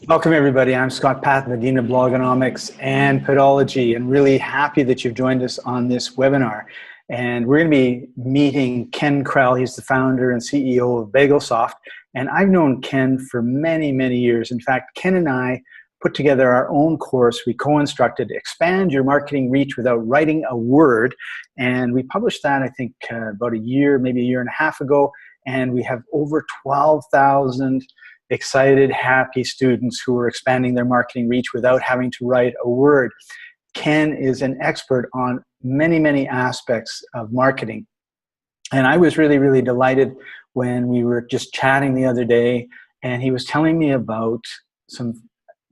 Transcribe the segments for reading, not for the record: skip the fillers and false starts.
Welcome, everybody. I'm Scott Pat, Medina Blogonomics and Podology, and really happy that you've joined us on this webinar. And we're going to be meeting Ken Krell. He's the founder and CEO of BagelSoft. And I've known Ken for many, many years. In fact, Ken and I put together our own course. We co-instructed Expand Your Marketing Reach Without Writing a Word. And we published that, I think, about a year, maybe a year and a half ago. And we have over 12,000 excited, happy students who are expanding their marketing reach without having to write a word. Ken is an expert on many, many aspects of marketing. And I was really, really delighted when we were just chatting the other day, and he was telling me about some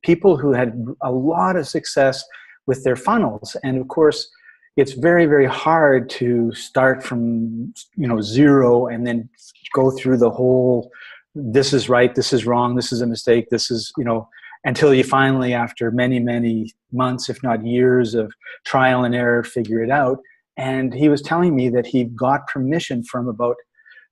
people who had a lot of success with their funnels. And of course, it's very, very hard to start from, zero and then go through the whole this is right, this is wrong, this is a mistake, this is, until you finally, after many, many months, if not years of trial and error, figure it out. And he was telling me that he got permission from about,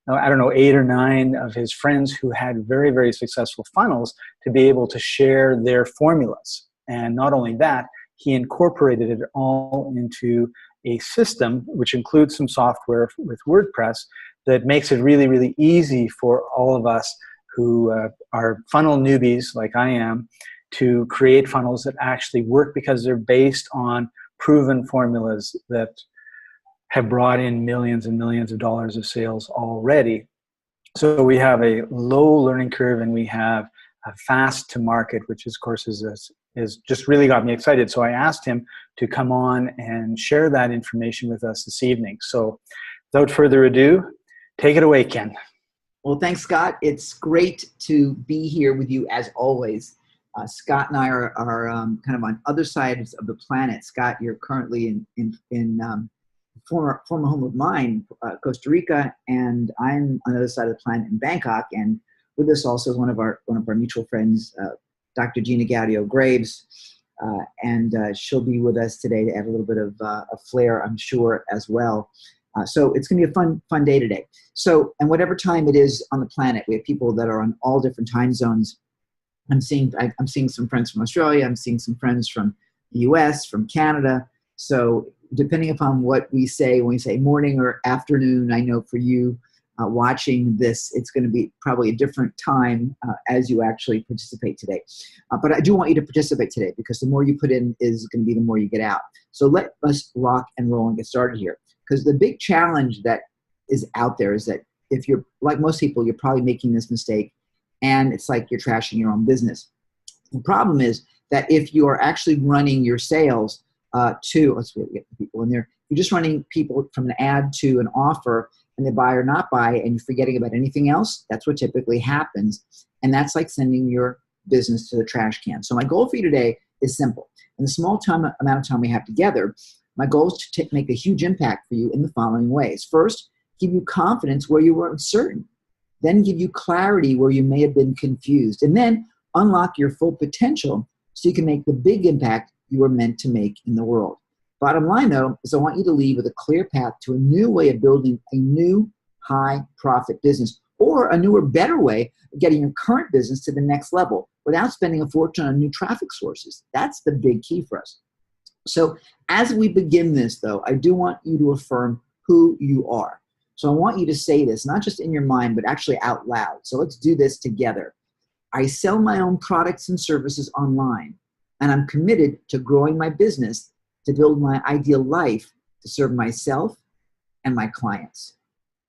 8 or 9 of his friends who had very, very successful funnels to be able to share their formulas. And not only that, he incorporated it all into a system, which includes some software with WordPress, that makes it really, really easy for all of us who are funnel newbies, like I am, to create funnels that actually work because they're based on proven formulas that have brought in millions and millions of dollars of sales already. So we have a low learning curve and we have a fast to market, which of course is just really got me excited. So I asked him to come on and share that information with us this evening. So without further ado, take it away, Ken. Well, thanks, Scott. It's great to be here with you as always. Scott and I are kind of on other sides of the planet. Scott, you're currently in former home of mine, Costa Rica, and I'm on the other side of the planet in Bangkok. And with us also is one of our mutual friends, Dr. Gina Gaudio-Graves, and she'll be with us today to add a little bit of a flair, I'm sure, as well. So it's going to be a fun day today. So, and whatever time it is on the planet, we have people that are on all different time zones. I'm seeing some friends from Australia. I'm seeing some friends from the US, from Canada. So depending upon what we say, when we say morning or afternoon, I know for you watching this, it's going to be probably a different time as you actually participate today. But I do want you to participate today because the more you put in is going to be the more you get out. So let us rock and roll and get started here. Because the big challenge that is out there is that if you're, like most people, you're probably making this mistake and it's like you're trashing your own business. The problem is that if you are actually running your sales let's get the people in there, you're just running people from an ad to an offer and they buy or not buy and you're forgetting about anything else, that's what typically happens. And that's like sending your business to the trash can. So my goal for you today is simple. In the small amount of time we have together, my goal is to make a huge impact for you in the following ways. First, give you confidence where you were uncertain. Then give you clarity where you may have been confused. And then unlock your full potential so you can make the big impact you were meant to make in the world. Bottom line, though, is I want you to leave with a clear path to a new way of building a new high-profit business or a newer, better way of getting your current business to the next level without spending a fortune on new traffic sources. That's the big key for us. So as we begin this, though, I do want you to affirm who you are. So I want you to say this, not just in your mind, but actually out loud. So let's do this together. I sell my own products and services online, and I'm committed to growing my business to build my ideal life to serve myself and my clients.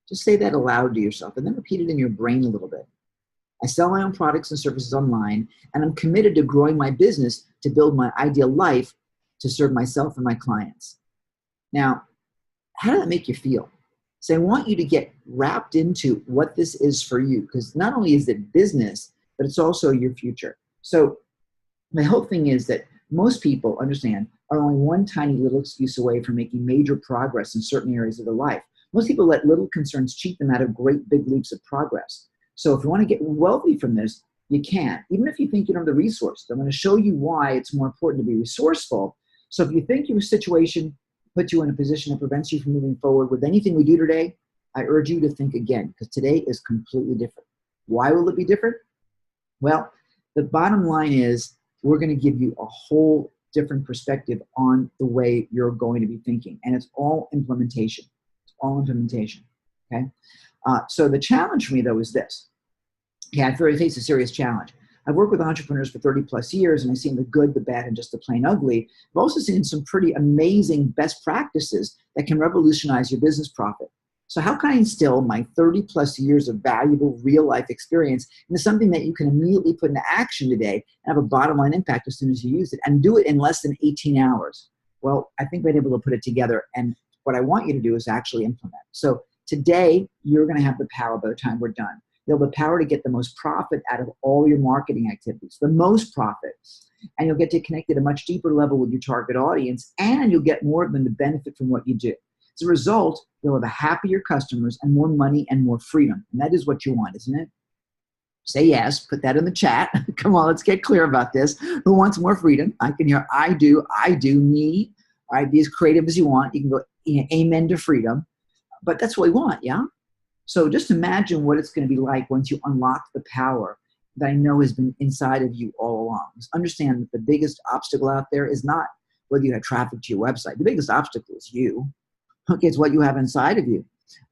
Just say that aloud to yourself and then repeat it in your brain a little bit. I sell my own products and services online, and I'm committed to growing my business to build my ideal life to serve myself and my clients. Now, how does that make you feel? So I want you to get wrapped into what this is for you, because not only is it business, but it's also your future. So my whole thing is that most people, understand, are only one tiny little excuse away from making major progress in certain areas of their life. Most people let little concerns cheat them out of great big leaps of progress. So if you want to get wealthy from this, you can. Even if you think you don't have the resources, I'm going to show you why it's more important to be resourceful. So if you think your situation puts you in a position that prevents you from moving forward with anything we do today, I urge you to think again, because today is completely different. Why will it be different? Well, The bottom line is we're going to give you a whole different perspective on the way you're going to be thinking. And it's all implementation. It's all implementation. Okay. So the challenge for me, though, is this. Okay, I face a serious challenge. I've worked with entrepreneurs for 30 plus years, and I've seen the good, the bad, and just the plain ugly. I've also seen some pretty amazing best practices that can revolutionize your business profit. So how can I instill my 30 plus years of valuable real life experience into something that you can immediately put into action today and have a bottom line impact as soon as you use it, and do it in less than 18 hours? Well, I think we're able to put it together, and what I want you to do is actually implement. So today, you're going to have the power by the time we're done. You'll have the power to get the most profit out of all your marketing activities, the most profit. And you'll get to connect at a much deeper level with your target audience, and you'll get more of them to benefit from what you do. As a result, you'll have a happier customers and more money and more freedom. And that is what you want, isn't it? Say yes, put that in the chat. Come on, let's get clear about this. Who wants more freedom? I can hear I do, me. All right, be as creative as you want. You can go amen to freedom. But that's what we want, yeah? So just imagine what it's going to be like once you unlock the power that I know has been inside of you all along. Just understand that the biggest obstacle out there is not whether you have traffic to your website. The biggest obstacle is you. Okay, it's what you have inside of you.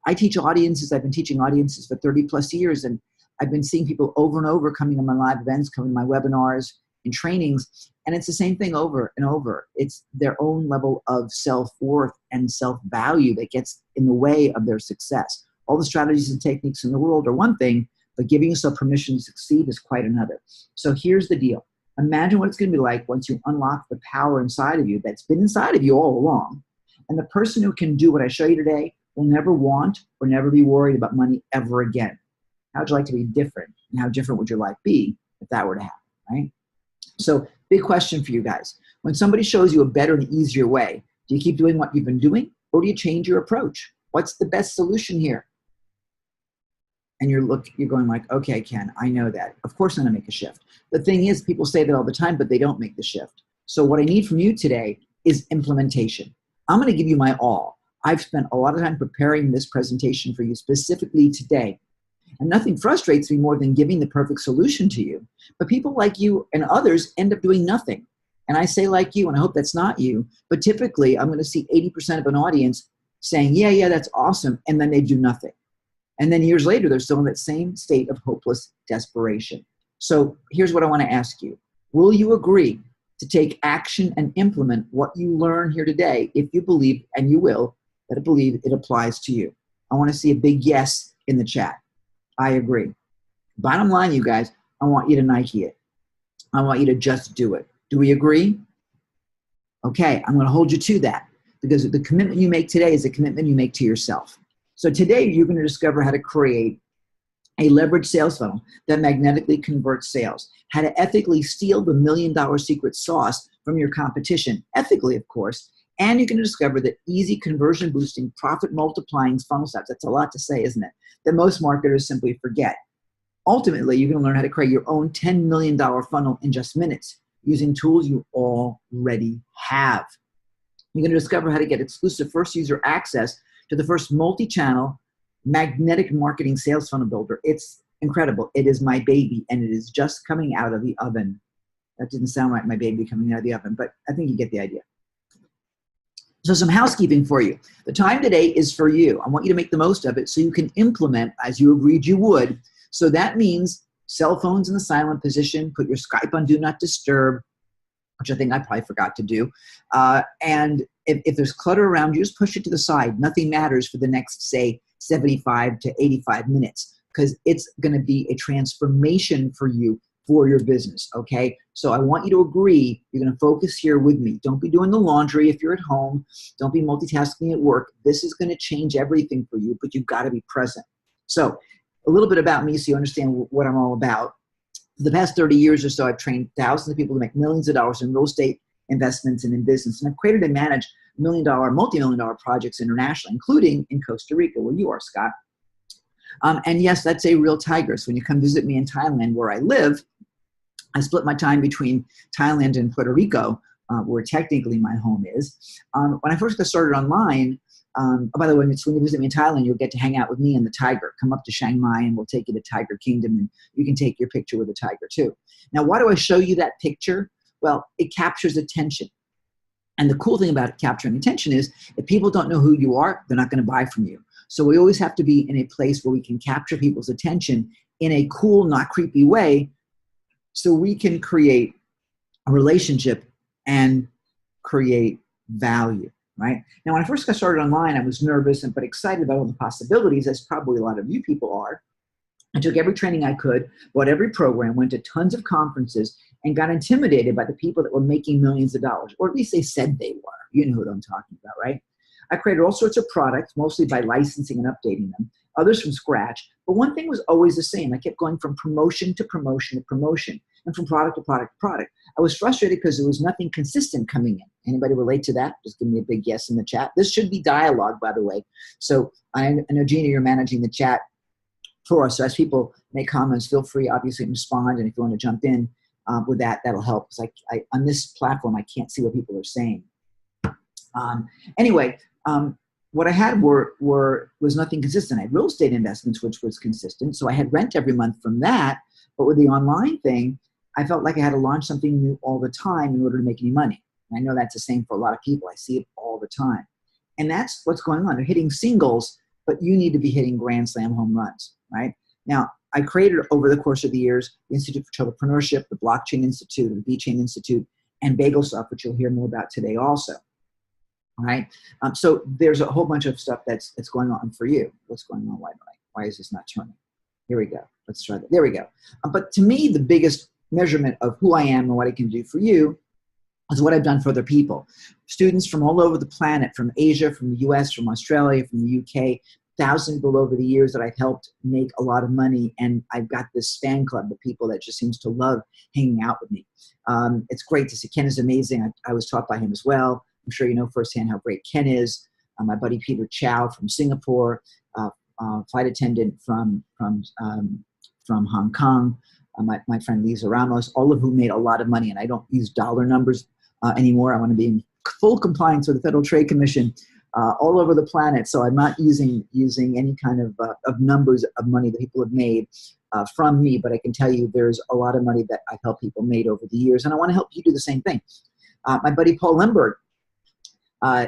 I teach audiences. I've been teaching audiences for 30 plus years, and I've been seeing people over and over coming to my live events, coming to my webinars and trainings, and it's the same thing over and over. It's their own level of self-worth and self-value that gets in the way of their success. All the strategies and techniques in the world are one thing, but giving yourself permission to succeed is quite another. So here's the deal. Imagine what it's going to be like once you unlock the power inside of you that's been inside of you all along. And the person who can do what I show you today will never want or never be worried about money ever again. How would you like to be different? And how different would your life be if that were to happen, right? So big question for you guys. When somebody shows you a better and easier way, do you keep doing what you've been doing, or do you change your approach? What's the best solution here? And you're going like, okay, Ken, I know that. Of course I'm gonna make a shift. The thing is, people say that all the time, but they don't make the shift. So what I need from you today is implementation. I'm gonna give you my all. I've spent a lot of time preparing this presentation for you specifically today. And nothing frustrates me more than giving the perfect solution to you. But people like you and others end up doing nothing. And I say like you, and I hope that's not you, but typically I'm gonna see 80% of an audience saying, yeah, that's awesome, and then they do nothing. And then years later, they're still in that same state of hopeless desperation. So here's what I want to ask you. Will you agree to take action and implement what you learn here today if you believe, and you will, that believe it applies to you? I want to see a big yes in the chat. I agree. Bottom line, you guys, I want you to Nike it. I want you to just do it. Do we agree? Okay, I'm going to hold you to that, because the commitment you make today is a commitment you make to yourself. So today you're going to discover how to create a leveraged sales funnel that magnetically converts sales, how to ethically steal the $1 million secret sauce from your competition, ethically, of course, and you're going to discover that easy conversion boosting, profit multiplying funnel steps, that's a lot to say, isn't it, that most marketers simply forget. Ultimately, you're going to learn how to create your own $10 million funnel in just minutes using tools you already have. You're going to discover how to get exclusive first user access to the first multi-channel magnetic marketing sales funnel builder. It's incredible. It is my baby, and it is just coming out of the oven. That didn't sound like my baby coming out of the oven, but I think you get the idea. So some housekeeping for you. The time today is for you. I want you to make the most of it so you can implement as you agreed you would. So that means cell phones in the silent position, put your Skype on Do Not Disturb, which I think I probably forgot to do. And if there's clutter around you, just push it to the side. Nothing matters for the next, say, 75 to 85 minutes, because it's going to be a transformation for you for your business, okay? So I want you to agree, you're going to focus here with me. Don't be doing the laundry if you're at home. Don't be multitasking at work. This is going to change everything for you, but you've got to be present. So a little bit about me so you understand what I'm all about. For the past 30 years or so, I've trained thousands of people to make millions of dollars in real estate investments and in business. And I've created and managed $1 million, multi-million-dollar projects internationally, including in Costa Rica, where you are, Scott. And yes, that's a real tiger. So when you come visit me in Thailand, where I live, I split my time between Thailand and Puerto Rico, where technically my home is. When I first got started online, Oh, by the way, when you visit me in Thailand, you'll get to hang out with me and the tiger. Come up to Chiang Mai and we'll take you to Tiger Kingdom and you can take your picture with the tiger too. Now, why do I show you that picture? Well, it captures attention. And the cool thing about capturing attention is if people don't know who you are, they're not going to buy from you. So we always have to be in a place where we can capture people's attention in a cool, not creepy way so we can create a relationship and create value, right? Now, when I first got started online, I was nervous but excited about all the possibilities, as probably a lot of you people are. I took every training I could, bought every program, went to tons of conferences, and got intimidated by the people that were making millions of dollars, or at least they said they were. You know what I'm talking about, right? I created all sorts of products, mostly by licensing and updating them, others from scratch. But one thing was always the same. I kept going from promotion to promotion to promotion, and from product to product to product. I was frustrated because there was nothing consistent coming in. Anybody relate to that? Just give me a big yes in the chat. This should be dialogue, by the way. So I know, Gina, you're managing the chat for us. So as people make comments, feel free, obviously, to respond. And if you want to jump in with that, that'll help. Because I on this platform, I can't see what people are saying. Anyway, what I had was nothing consistent. I had real estate investments, which was consistent. So I had rent every month from that. But with the online thing, I felt like I had to launch something new all the time in order to make any money. And I know that's the same for a lot of people. I see it all the time. And that's what's going on. They're hitting singles, but you need to be hitting grand slam home runs, right? Now, I created over the course of the years the Institute for Entrepreneurship, the Blockchain Institute, the B-Chain Institute, and Bagel Stuff, which you'll hear more about today also. All right. So there's a whole bunch of stuff that's going on for you. What's going on? Why is this not turning? Here we go. Let's try that. There we go. But to me, the biggest measurement of who I am and what I can do for you is what I've done for other people. Students from all over the planet, from Asia, from the US, from Australia, from the UK, thousands people over the years that I've helped make a lot of money. And I've got this fan club of people that just seems to love hanging out with me. It's great to see. Ken is amazing. I was taught by him as well. I'm sure you know firsthand how great Ken is. My buddy Peter Chow from Singapore, flight attendant from Hong Kong, my friend Lisa Ramos, all of whom made a lot of money. And I don't use dollar numbers anymore. I want to be in full compliance with the Federal Trade Commission all over the planet. So I'm not using any kind of numbers of money that people have made from me. But I can tell you there's a lot of money that I've helped people made over the years. And I want to help you do the same thing. My buddy Paul Lemberg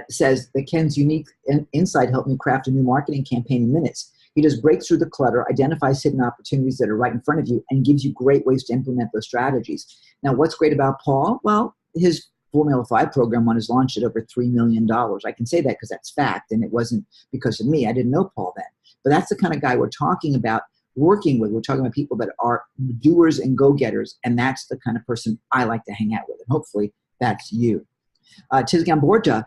says that Ken's unique insight helped me craft a new marketing campaign in minutes. He just breaks through the clutter, identifies hidden opportunities that are right in front of you, and gives you great ways to implement those strategies. Now, what's great about Paul? Well, his Formula 5 program won his launch at over $3 million. I can say that because that's fact, and it wasn't because of me. I didn't know Paul then. But that's the kind of guy we're talking about working with. We're talking about people that are doers and go-getters, and that's the kind of person I like to hang out with, and hopefully that's you. Tiz Gamborta,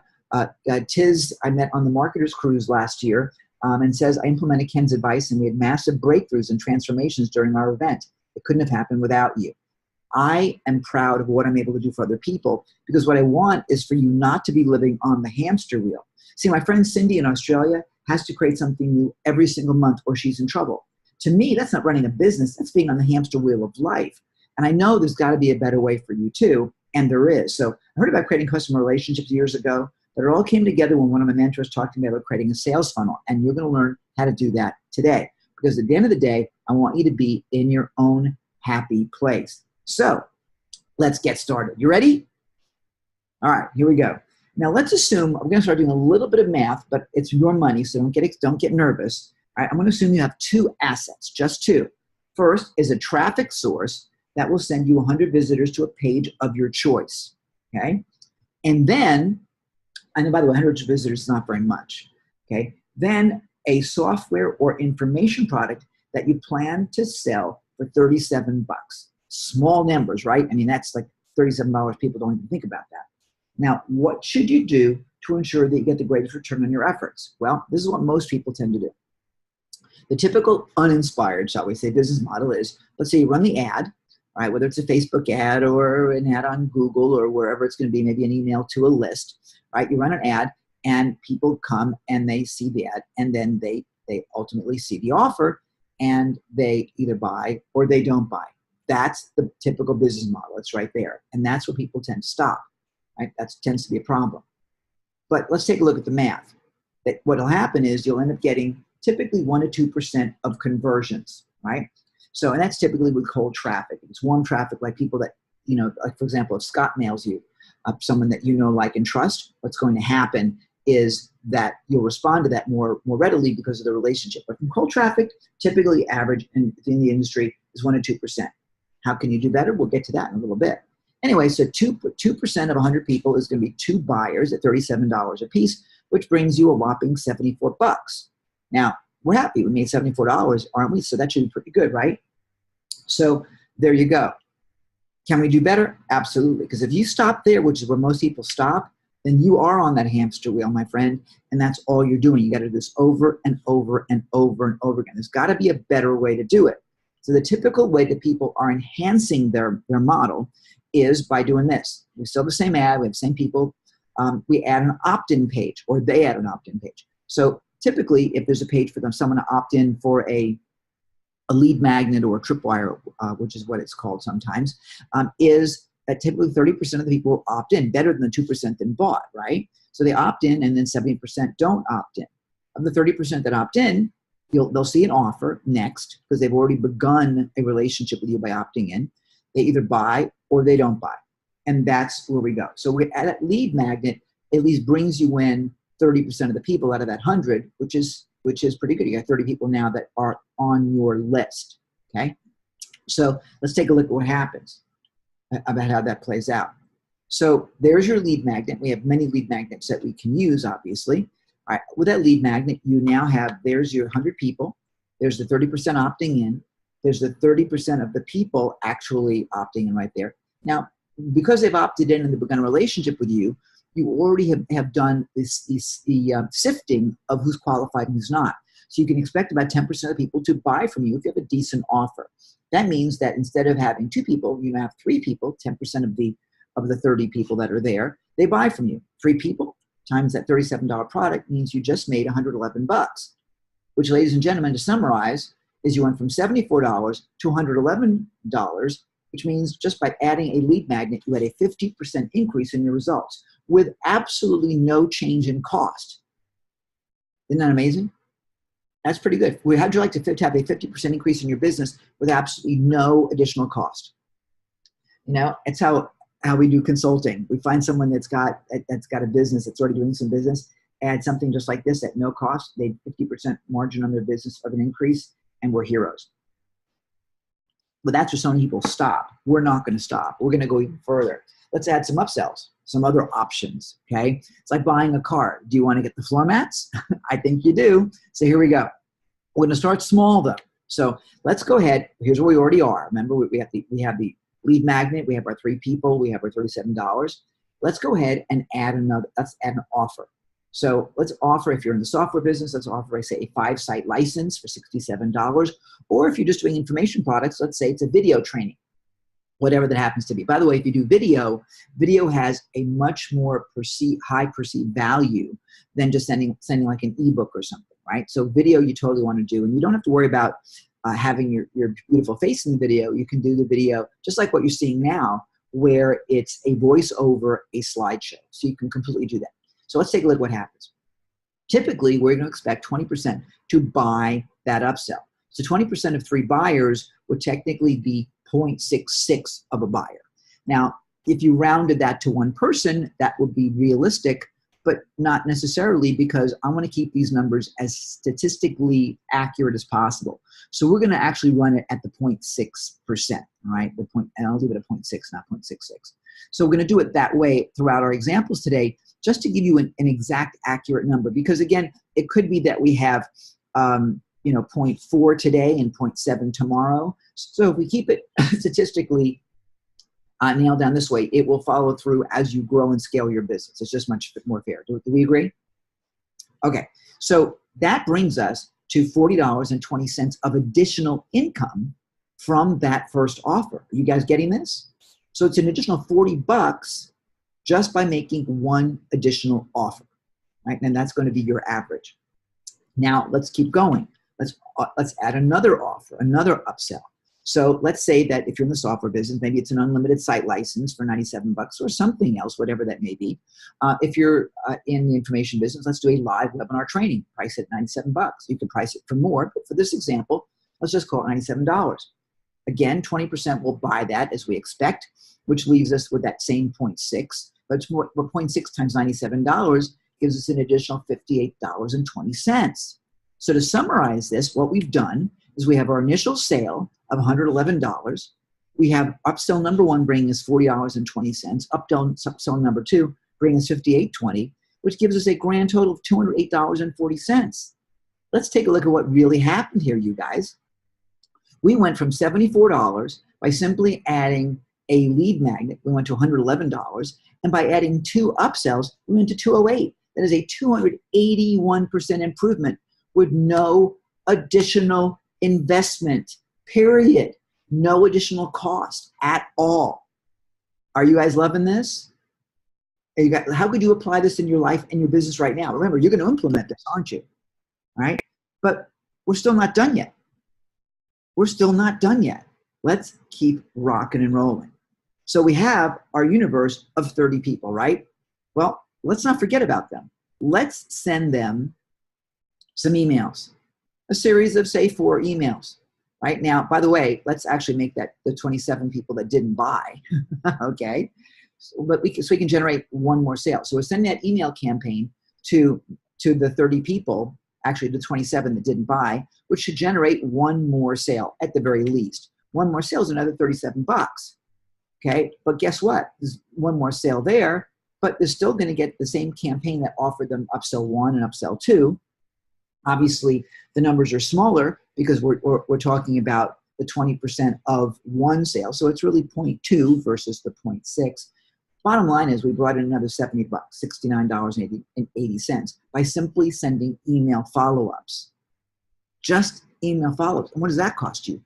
Tiz I met on the Marketers Cruise last year, and says, I implemented Ken's advice and we had massive breakthroughs and transformations during our event. It couldn't have happened without you. I am proud of what I'm able to do for other people because what I want is for you not to be living on the hamster wheel. See, my friend Cindy in Australia has to create something new every single month or she's in trouble. To me, that's not running a business. That's being on the hamster wheel of life. And I know there's got to be a better way for you too, and there is. So I heard about creating customer relationships years ago. But it all came together when one of my mentors talked to me about creating a sales funnel. And you're going to learn how to do that today. Because at the end of the day, I want you to be in your own happy place. So let's get started. You ready? All right, here we go. Now let's assume, I'm going to start doing a little bit of math, but it's your money, so don't get nervous. All right, I'm going to assume you have two assets, just two. First is a traffic source that will send you 100 visitors to a page of your choice. Okay? And then, and by the way, 100 visitors is not very much, okay? Then a software or information product that you plan to sell for $37. Small numbers, right? I mean, that's like $37. People don't even think about that. Now, what should you do to ensure that you get the greatest return on your efforts? Well, this is what most people tend to do. The typical uninspired, shall we say, business model is, let's say you run the ad, all right, whether it's a Facebook ad or an ad on Google or wherever it's going to be, maybe an email to a list, right? You run an ad and people come and they see the ad and then they ultimately see the offer and they either buy or they don't buy. That's the typical business model. It's right there. And that's where people tend to stop, right? That tends to be a problem. But let's take a look at the math. that what will happen is you'll end up getting typically 1 to 2% of conversions, right? So, and that's typically with cold traffic. It's warm traffic, like people that, you know, like for example, if Scott mails you someone that you know, like, and trust, what's going to happen is that you'll respond to that more readily because of the relationship. But from cold traffic, typically average in the industry is 1 to 2%. How can you do better? We'll get to that in a little bit. Anyway, so 2% of 100 people is going to be 2 buyers at $37 a piece, which brings you a whopping 74 bucks. Now, we're happy. We made $74, aren't we? So that should be pretty good, right? So there you go. Can we do better? Absolutely. Because if you stop there, which is where most people stop, then you are on that hamster wheel, my friend, and that's all you're doing. You got to do this over and over and over and over again. There's got to be a better way to do it. So the typical way that people are enhancing their model is by doing this. We still have the same ad, we have the same people. We add an opt-in page, or they add an opt-in page. So typically, if there's a page for someone to opt in for a lead magnet or a tripwire, which is what it's called sometimes, is that typically 30% of the people will opt in, better than the 2% that bought, right? So they opt in, and then 70% don't opt in. Of the 30% that opt in, they'll see an offer next because they've already begun a relationship with you by opting in. They either buy or they don't buy, and that's where we go. So we add that lead magnet, at least brings you in 30% of the people out of that 100, which is pretty good. You got 30 people now that are on your list, okay? So let's take a look at what happens about how that plays out. So there's your lead magnet. We have many lead magnets that we can use, obviously. All right, with that lead magnet, you now have, there's your 100 people. There's the 30% opting in. There's the 30% of the people actually opting in right there. Now, because they've opted in and they've begun a relationship with you, you already have done the sifting of who's qualified and who's not. So you can expect about 10% of the people to buy from you if you have a decent offer. That means that instead of having 2 people, you have 3 people, 10% of the 30 people that are there, they buy from you. 3 people times that $37 product means you just made 111 bucks, which, ladies and gentlemen, to summarize, is you went from $74 to $111, which means just by adding a lead magnet, you had a 50% increase in your results with absolutely no change in cost. Isn't that amazing? That's pretty good. How'd you like to have a 50% increase in your business with absolutely no additional cost? You know, it's how we do consulting. We find someone that's got a business that's already doing some business, add something just like this at no cost. They 50% margin on their business of an increase, and we're heroes. But that's where some people stop. We're not going to stop. We're going to go even further. Let's add some upsells, some other options, okay? It's like buying a car. Do you want to get the floor mats? I think you do. So here we go. We're going to start small, though. So let's go ahead. Here's where we already are. Remember, we have the lead magnet. We have our 3 people. We have our $37. Let's go ahead and let's add an offer. So let's offer, if you're in the software business, let's offer, say, a 5-site license for $67. Or if you're just doing information products, let's say it's a video training, whatever that happens to be. By the way, if you do video has a much more high perceived value than just sending like an ebook or something, right? So video you totally want to do, and you don't have to worry about having your beautiful face in the video. You can do the video just like what you're seeing now, where it's a voice over a slideshow. So you can completely do that. So let's take a look at what happens. Typically, we're going to expect 20% to buy that upsell. So 20% of 3 buyers would technically be 0.66 of a buyer. Now, if you rounded that to 1 person, that would be realistic, but not necessarily, because I want to keep these numbers as statistically accurate as possible. So we're going to actually run it at the 0.6%, all right? And I'll leave it at 0.6, not 0.66. So we're going to do it that way throughout our examples today, just to give you an exact, accurate number. Because again, it could be that we have 0.4 today and 0.7 tomorrow. So if we keep it statistically nailed down this way, it will follow through as you grow and scale your business. It's just much more fair. Do we agree? Okay, so that brings us to $40.20 of additional income from that first offer. Are you guys getting this? So it's an additional 40 bucks just by making 1 additional offer, right? And that's going to be your average. Now let's keep going. Let's add another offer, another upsell. So let's say that if you're in the software business, maybe it's an unlimited site license for 97 bucks or something else, whatever that may be. If you're in the information business, let's do a live webinar training, price it 97 bucks. You can price it for more, but for this example, let's just call it $97. Again, 20% will buy that as we expect, which leaves us with that same 0.6. But 0.6 times $97 gives us an additional $58.20. So to summarize this, what we've done is we have our initial sale of $111. We have upsell number one bringing us $40.20. Upsell number two bringing us $58.20, which gives us a grand total of $208.40. Let's take a look at what really happened here, you guys. We went from $74 by simply adding a lead magnet. We went to $111. And by adding 2 upsells, we went to $208. That is a 281% improvement with no additional investment, period. No additional cost at all. Are you guys loving this? How could you apply this in your life and your business right now? Remember, you're going to implement this, aren't you? All right? But we're still not done yet. We're still not done yet. Let's keep rocking and rolling. So we have our universe of 30 people, right? Well, let's not forget about them. Let's send them some emails, a series of, say, 4 emails. Right now, by the way, let's actually make that the 27 people that didn't buy, okay? So we can generate one more sale. So we're sending that email campaign to the 30 people, actually the 27 that didn't buy, which should generate one more sale at the very least. One more sale is another 37 bucks, okay? But guess what? There's one more sale there, but they're still gonna get the same campaign that offered them upsell 1 and upsell 2. Obviously, the numbers are smaller because we're talking about the 20% of one sale. So it's really 0.2 versus the 0.6. Bottom line is we brought in another 70 bucks, $69.80 by simply sending email follow-ups. Just email follow-ups. And what does that cost you?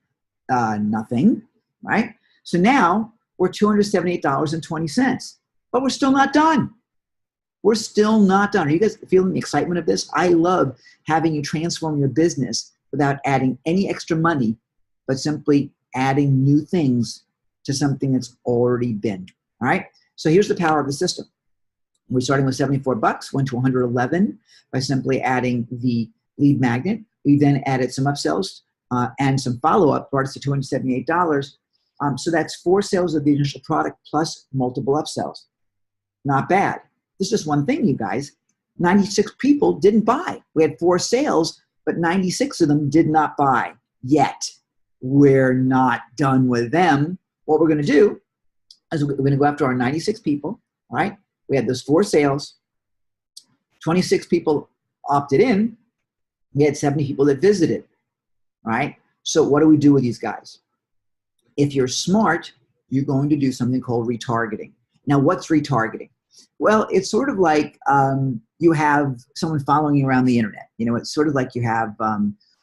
Nothing, right? So now we're $278.20, but we're still not done. We're still not done. Are you guys feeling the excitement of this? I love having you transform your business without adding any extra money, but simply adding new things to something that's already been. All right? So here's the power of the system. We're starting with 74 bucks, went to 111 by simply adding the lead magnet. We then added some upsells and some follow-up, brought us to $278. So that's 4 sales of the initial product plus multiple upsells. Not bad. This is just one thing, you guys. 96 people didn't buy. We had 4 sales, but 96 of them did not buy yet. We're not done with them. What we're going to do is we're going to go after our 96 people, all right? We had those 4 sales. 26 people opted in. We had 70 people that visited, all right? So what do we do with these guys? If you're smart, you're going to do something called retargeting. Now, what's retargeting? Well, it's sort of like you have someone following you around the internet. You know, it's sort of like you have,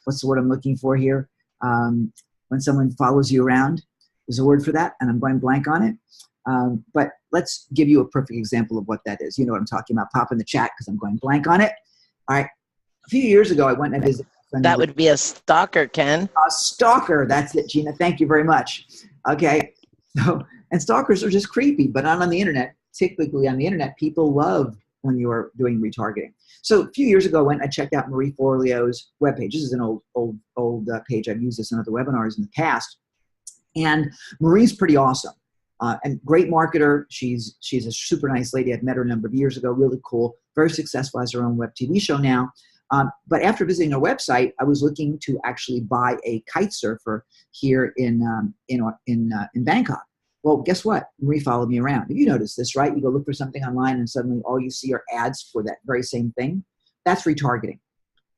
what's the word I'm looking for here? When someone follows you around, there's a word for that, and I'm going blank on it. But let's give you a perfect example of what that is. You know what I'm talking about. Pop in the chat because I'm going blank on it. All right. A few years ago, I went and I visited. That would be a stalker, Ken. A stalker. That's it, Gina. Thank you very much. Okay. So, and stalkers are just creepy, but not on the internet. Typically on the internet, people love when you are doing retargeting. So a few years ago, I checked out Marie Forleo's webpage. This is an old page. I've used this in other webinars in the past. And Marie's pretty awesome. And great marketer. She's a super nice lady. I've met her a number of years ago. Really cool. Very successful. Has her own web TV show now. But after visiting her website, I was looking to actually buy a kite surfer here in Bangkok. Well, guess what? Marie followed me around. You notice this, right? You go look for something online and suddenly all you see are ads for that very same thing. That's retargeting.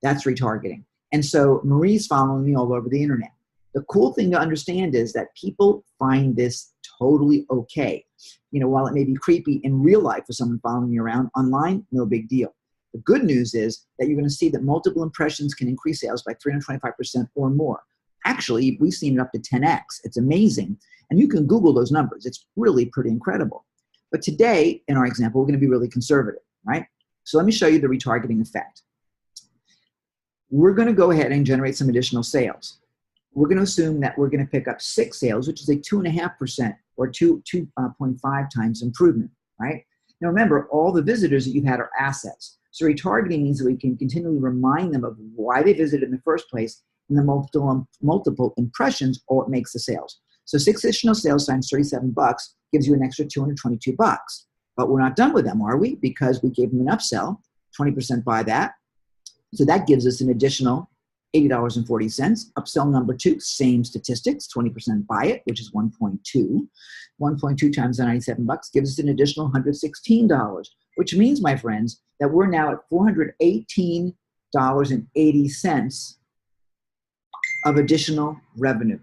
That's retargeting. And so Marie's following me all over the internet. The cool thing to understand is that people find this totally okay. You know, while it may be creepy in real life for someone following you around, online, no big deal. The good news is that you're going to see that multiple impressions can increase sales by 325% or more. Actually, we've seen it up to 10x. It's amazing. And you can Google those numbers. It's really pretty incredible. But today, in our example, we're going to be really conservative, right? So let me show you the retargeting effect. We're going to go ahead and generate some additional sales. we're going to assume that we're going to pick up 6 sales, which is a 2.5% or 2.5 times improvement, right? Now remember, all the visitors that you've had are assets. So retargeting means that we can continually remind them of why they visited in the first place, and the multiple impressions, or it makes the sales. So 6 additional sales times $37 gives you an extra $222. But we're not done with them, are we? Because we gave them an upsell, 20% buy that. So that gives us an additional $80.40. Upsell number 2, same statistics, 20% buy it, which is 1.2. 1.2 times the $97 gives us an additional $116, which means, my friends, that we're now at $418.80 of additional revenue,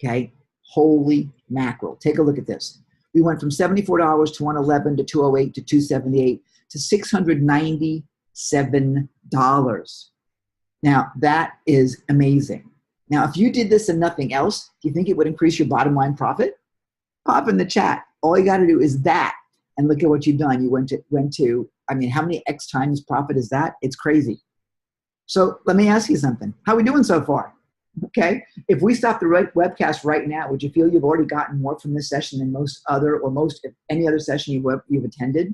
okay? Holy mackerel. Take a look at this. We went from $74 to $111 to $208 to $278 to $697. Now, that is amazing. Now, if you did this and nothing else, do you think it would increase your bottom line profit? Pop in the chat. All you got to do is that, and look at what you've done. You went to, I mean, how many X times profit is that? It's crazy. So let me ask you something. How are we doing so far? Okay. If we stop the webcast right now, would you feel you've already gotten more from this session than most any other session you've attended?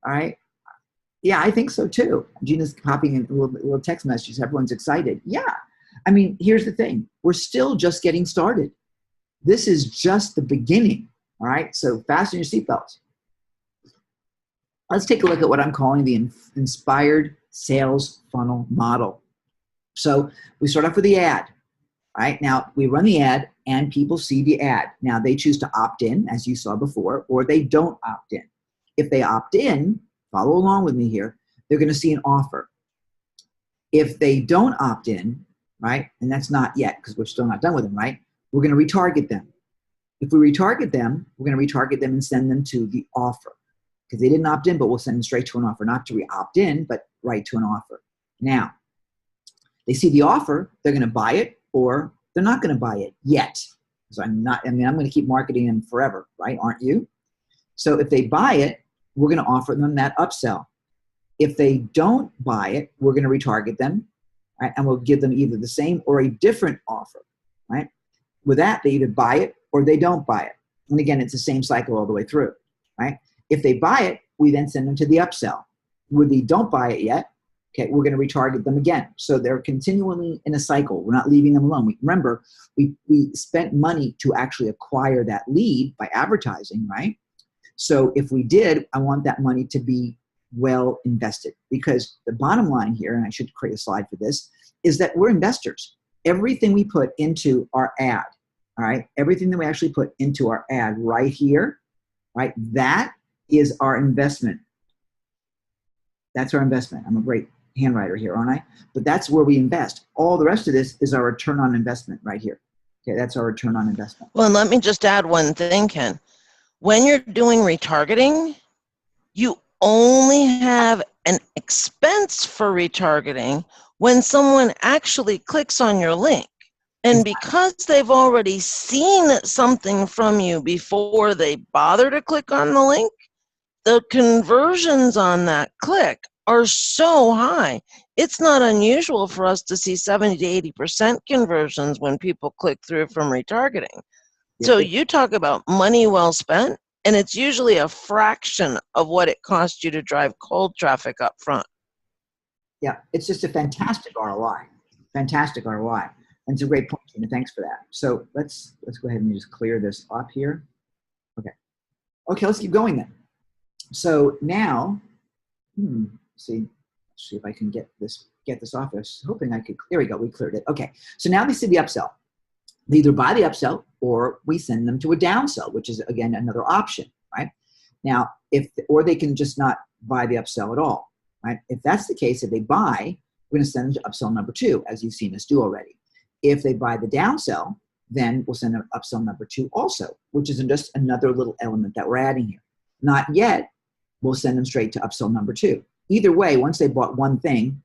All right. Yeah, I think so too. Gina's popping in little text messages. Everyone's excited. Yeah. I mean, here's the thing. We're still just getting started. This is just the beginning. All right. So fasten your seatbelts. Let's take a look at what I'm calling the inspired sales funnel model. So we start off with the ad. All right. Now we run the ad and people see the ad. Now they choose to opt in, as you saw before, or they don't opt in. If they opt in, follow along with me here, they're going to see an offer. If they don't opt in, right, and that's not yet because we're still not done with them, right, we're going to retarget them. If we retarget them, we're going to retarget them and send them to the offer because they didn't opt in, but we'll send them straight to an offer, not to re-opt in, but right to an offer. Now, they see the offer, they're going to buy it or they're not going to buy it yet. So I'm going to keep marketing them forever, right? Aren't you? So if they buy it, we're going to offer them that upsell. If they don't buy it, we're going to retarget them, right? And we'll give them either the same or a different offer, right? With that, they either buy it or they don't buy it. And again, it's the same cycle all the way through, right? If they buy it, we then send them to the upsell. When they don't buy it yet, okay, we're going to retarget them again. So they're continually in a cycle. We're not leaving them alone. Remember, we spent money to actually acquire that lead by advertising, right? So if we did, I want that money to be well invested because the bottom line here, and I should create a slide for this, is that we're investors. Everything we put into our ad, all right, everything that we actually put into our ad right here, right, that is our investment. That's our investment. I'm a great handwriter here, aren't I? But that's where we invest. All the rest of this is our return on investment right here. Okay, that's our return on investment. Well, and let me just add one thing, Ken. When you're doing retargeting, you only have an expense for retargeting when someone actually clicks on your link. And because they've already seen something from you before they bother to click on the link, the conversions on that click are so high. It's not unusual for us to see 70 to 80% conversions when people click through from retargeting. So you talk about money well spent, and it's usually a fraction of what it costs you to drive cold traffic up front. Yeah, it's just a fantastic ROI. Fantastic ROI. And it's a great point, and thanks for that. So let's go ahead and just clear this up here. Okay, let's keep going then. So now, see if I can get this off. I was hoping I could. There we go. We cleared it. Okay. So now they see the upsell. They either buy the upsell or we send them to a downsell, which is again another option, right? Now, or they can just not buy the upsell at all, right? If that's the case, if they buy, we're going to send them to upsell number 2, as you've seen us do already. If they buy the downsell, then we'll send them upsell number 2 also, which is just another little element that we're adding here. Not yet, we'll send them straight to upsell number 2. Either way, once they bought one thing,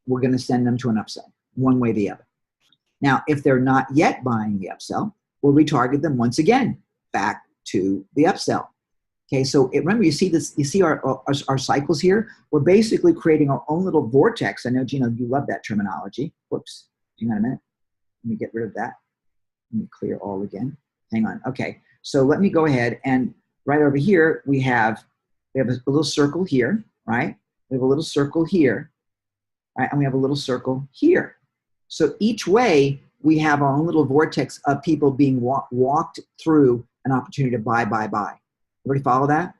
we're going to send them to an upsell, one way or the other. Now, if they're not yet buying the upsell, we'll retarget them once again back to the upsell. Okay, so remember, you see this. You see our cycles here. We're basically creating our own little vortex. I know, Gina, you love that terminology. Whoops, hang on a minute. Let me get rid of that. Let me clear all again. Hang on. Okay. So let me go ahead and right over here, we have a little circle here, right? We have a little circle here, right? And we have a little circle here. So each way, we have our own little vortex of people being walked through an opportunity to buy. Everybody follow that?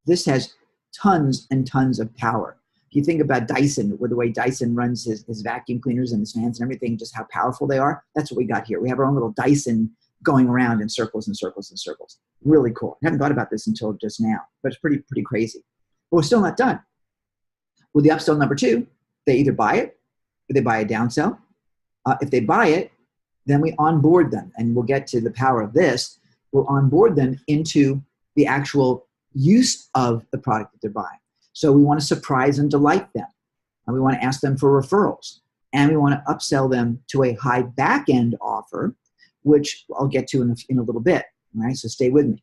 This has tons and tons of power. If you think about Dyson, with the way Dyson runs his vacuum cleaners and his fans and everything, just how powerful they are, that's what we got here. We have our own little Dyson going around in circles and circles and circles. Really cool. I haven't thought about this until just now, but it's pretty crazy. But we're still not done. With the upsell number 2, they either buy it or they buy a downsell. If they buy it, then we onboard them, and we'll get to the power of this. We'll onboard them into the actual use of the product that they're buying. So we want to surprise and delight them, and we want to ask them for referrals, and we want to upsell them to a high back-end offer, which I'll get to in a little bit. All right, so stay with me.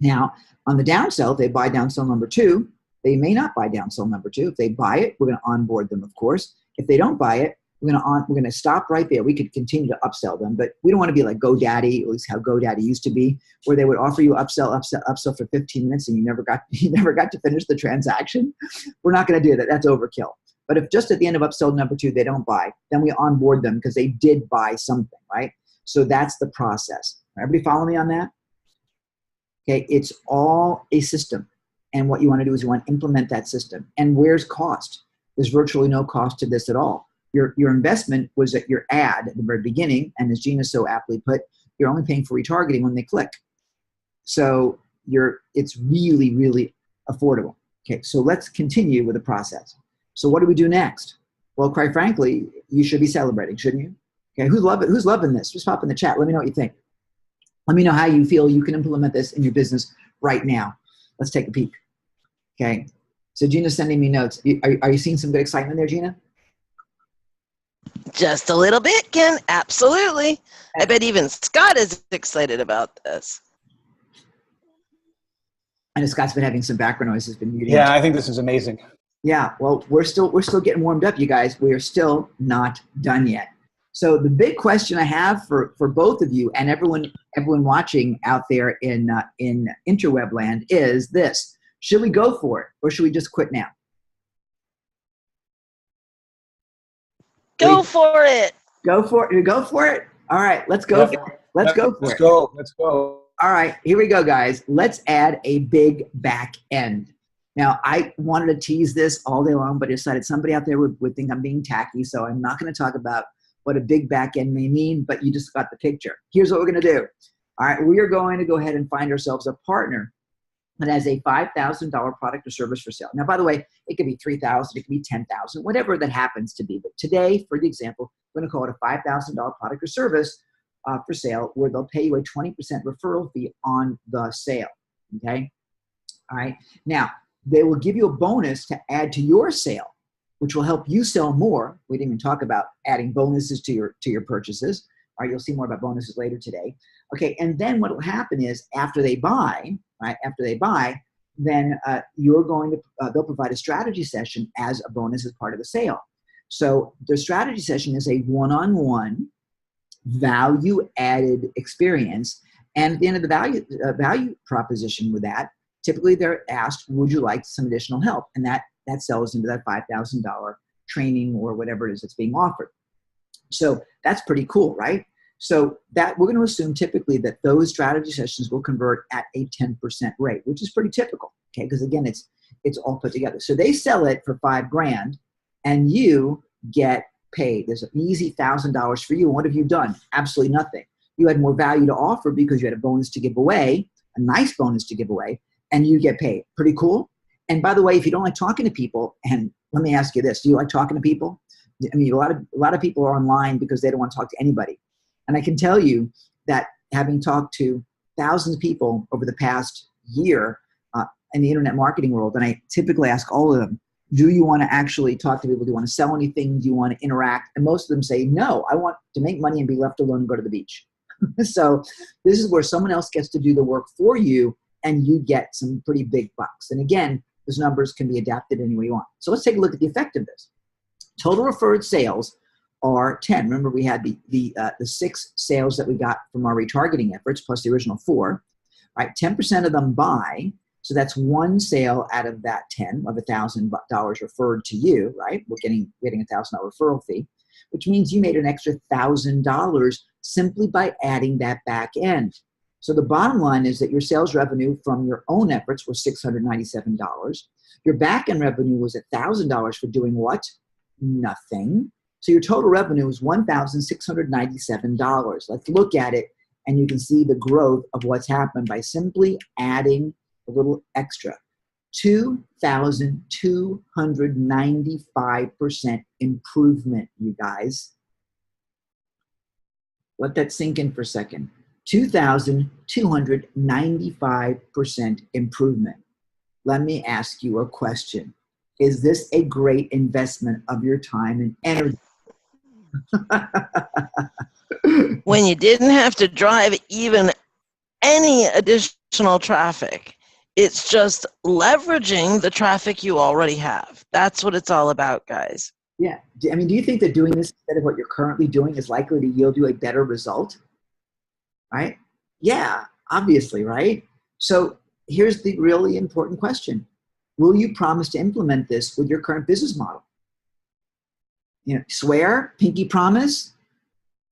Now, on the downsell, if they buy downsell number 2, they may not buy downsell number 2. If they buy it, we're going to onboard them, of course. If they don't buy it, we're going to stop right there. We could continue to upsell them, but we don't want to be like GoDaddy, at least how GoDaddy used to be, where they would offer you upsell for 15 minutes and you never got to finish the transaction. We're not going to do that. That's overkill. But if just at the end of upsell number 2 they don't buy, then we onboard them because they did buy something, right? So that's the process. Everybody follow me on that? Okay, it's all a system. And what you want to do is you want to implement that system. And where's cost? There's virtually no cost to this at all. Your investment was at your ad at the very beginning, and as Gina so aptly put, you're only paying for retargeting when they click. So it's really, really affordable. Okay, so let's continue with the process. So what do we do next? Well, quite frankly, you should be celebrating, shouldn't you? Okay, who's loving this? Just pop in the chat. Let me know what you think. Let me know how you feel you can implement this in your business right now. Let's take a peek. Okay, so Gina's sending me notes. Are you seeing some good excitement there, Gina? Just a little bit, Ken. Absolutely. I bet even Scott is excited about this. I know Scott's been having some background noise. Has been muting. Yeah, I think this is amazing. Yeah, well, we're still getting warmed up, you guys. We are still not done yet. So the big question I have for both of you and everyone watching out there in interweb land is this: should we go for it or should we just quit now? Go for it. Go for it. Go for it. All right, let's go. Let's go for it. Let's go. All right, here we go, guys. Let's add a big back end. Now, I wanted to tease this all day long, but I decided somebody out there would think I'm being tacky, so I'm not going to talk about what a big back end may mean, but you just got the picture. Here's what we're going to do. All right, we are going to go ahead and find ourselves a partner that has a $5,000 product or service for sale. Now, by the way, it could be $3,000, it could be $10,000, whatever that happens to be. But today, for the example, we're going to call it a $5,000 product or service for sale, where they'll pay you a 20% referral fee on the sale. Okay. All right. Now, they will give you a bonus to add to your sale, which will help you sell more. We didn't even talk about adding bonuses to your purchases. All right, you'll see more about bonuses later today. Okay, and then what will happen is after they buy, right? After they buy, then you're going to they'll provide a strategy session as a bonus as part of the sale. So the strategy session is a one-on-one value-added experience, and at the end of the value proposition with that, typically they're asked, would you like some additional help? And that sells into that $5,000 training or whatever it is that's being offered. So that's pretty cool, right? So that we're going to assume typically that those strategy sessions will convert at a 10% rate, which is pretty typical, okay? Because again, it's all put together. So they sell it for $5,000 and you get paid. There's an easy $1,000 for you. What have you done? Absolutely nothing. You had more value to offer because you had a bonus to give away, a nice bonus to give away, and you get paid. Pretty cool. And by the way, if you don't like talking to people, and let me ask you this, do you like talking to people? I mean, a lot of people are online because they don't want to talk to anybody. And I can tell you that having talked to thousands of people over the past year in the internet marketing world, and I typically ask all of them, do you want to actually talk to people? Do you want to sell anything? Do you want to interact? And most of them say, no, I want to make money and be left alone and go to the beach. So this is where someone else gets to do the work for you and you get some pretty big bucks. And again, those numbers can be adapted any way you want. So let's take a look at the effect of this. Total referred sales are 10. Remember, we had the 6 sales that we got from our retargeting efforts plus the original 4. Right? 10% of them buy. So that's 1 sale out of that 10 of $1,000 referred to you, right? We're getting a $1,000 referral fee, which means you made an extra $1,000 simply by adding that back end. So the bottom line is that your sales revenue from your own efforts was $697. Your back end revenue was $1,000 for doing what? Nothing. So your total revenue is $1,697. Let's look at it, and you can see the growth of what's happened by simply adding a little extra. 2,295% improvement, you guys. Let that sink in for a second. 2,295% improvement. Let me ask you a question. Is this a great investment of your time and energy? When you didn't have to drive even any additional traffic, it's just leveraging the traffic you already have. That's what it's all about, guys. Yeah. I mean, do you think that doing this instead of what you're currently doing is likely to yield you a better result? Right? Yeah, obviously, right? So here's the really important question. Will you promise to implement this with your current business model? You know, swear, pinky promise,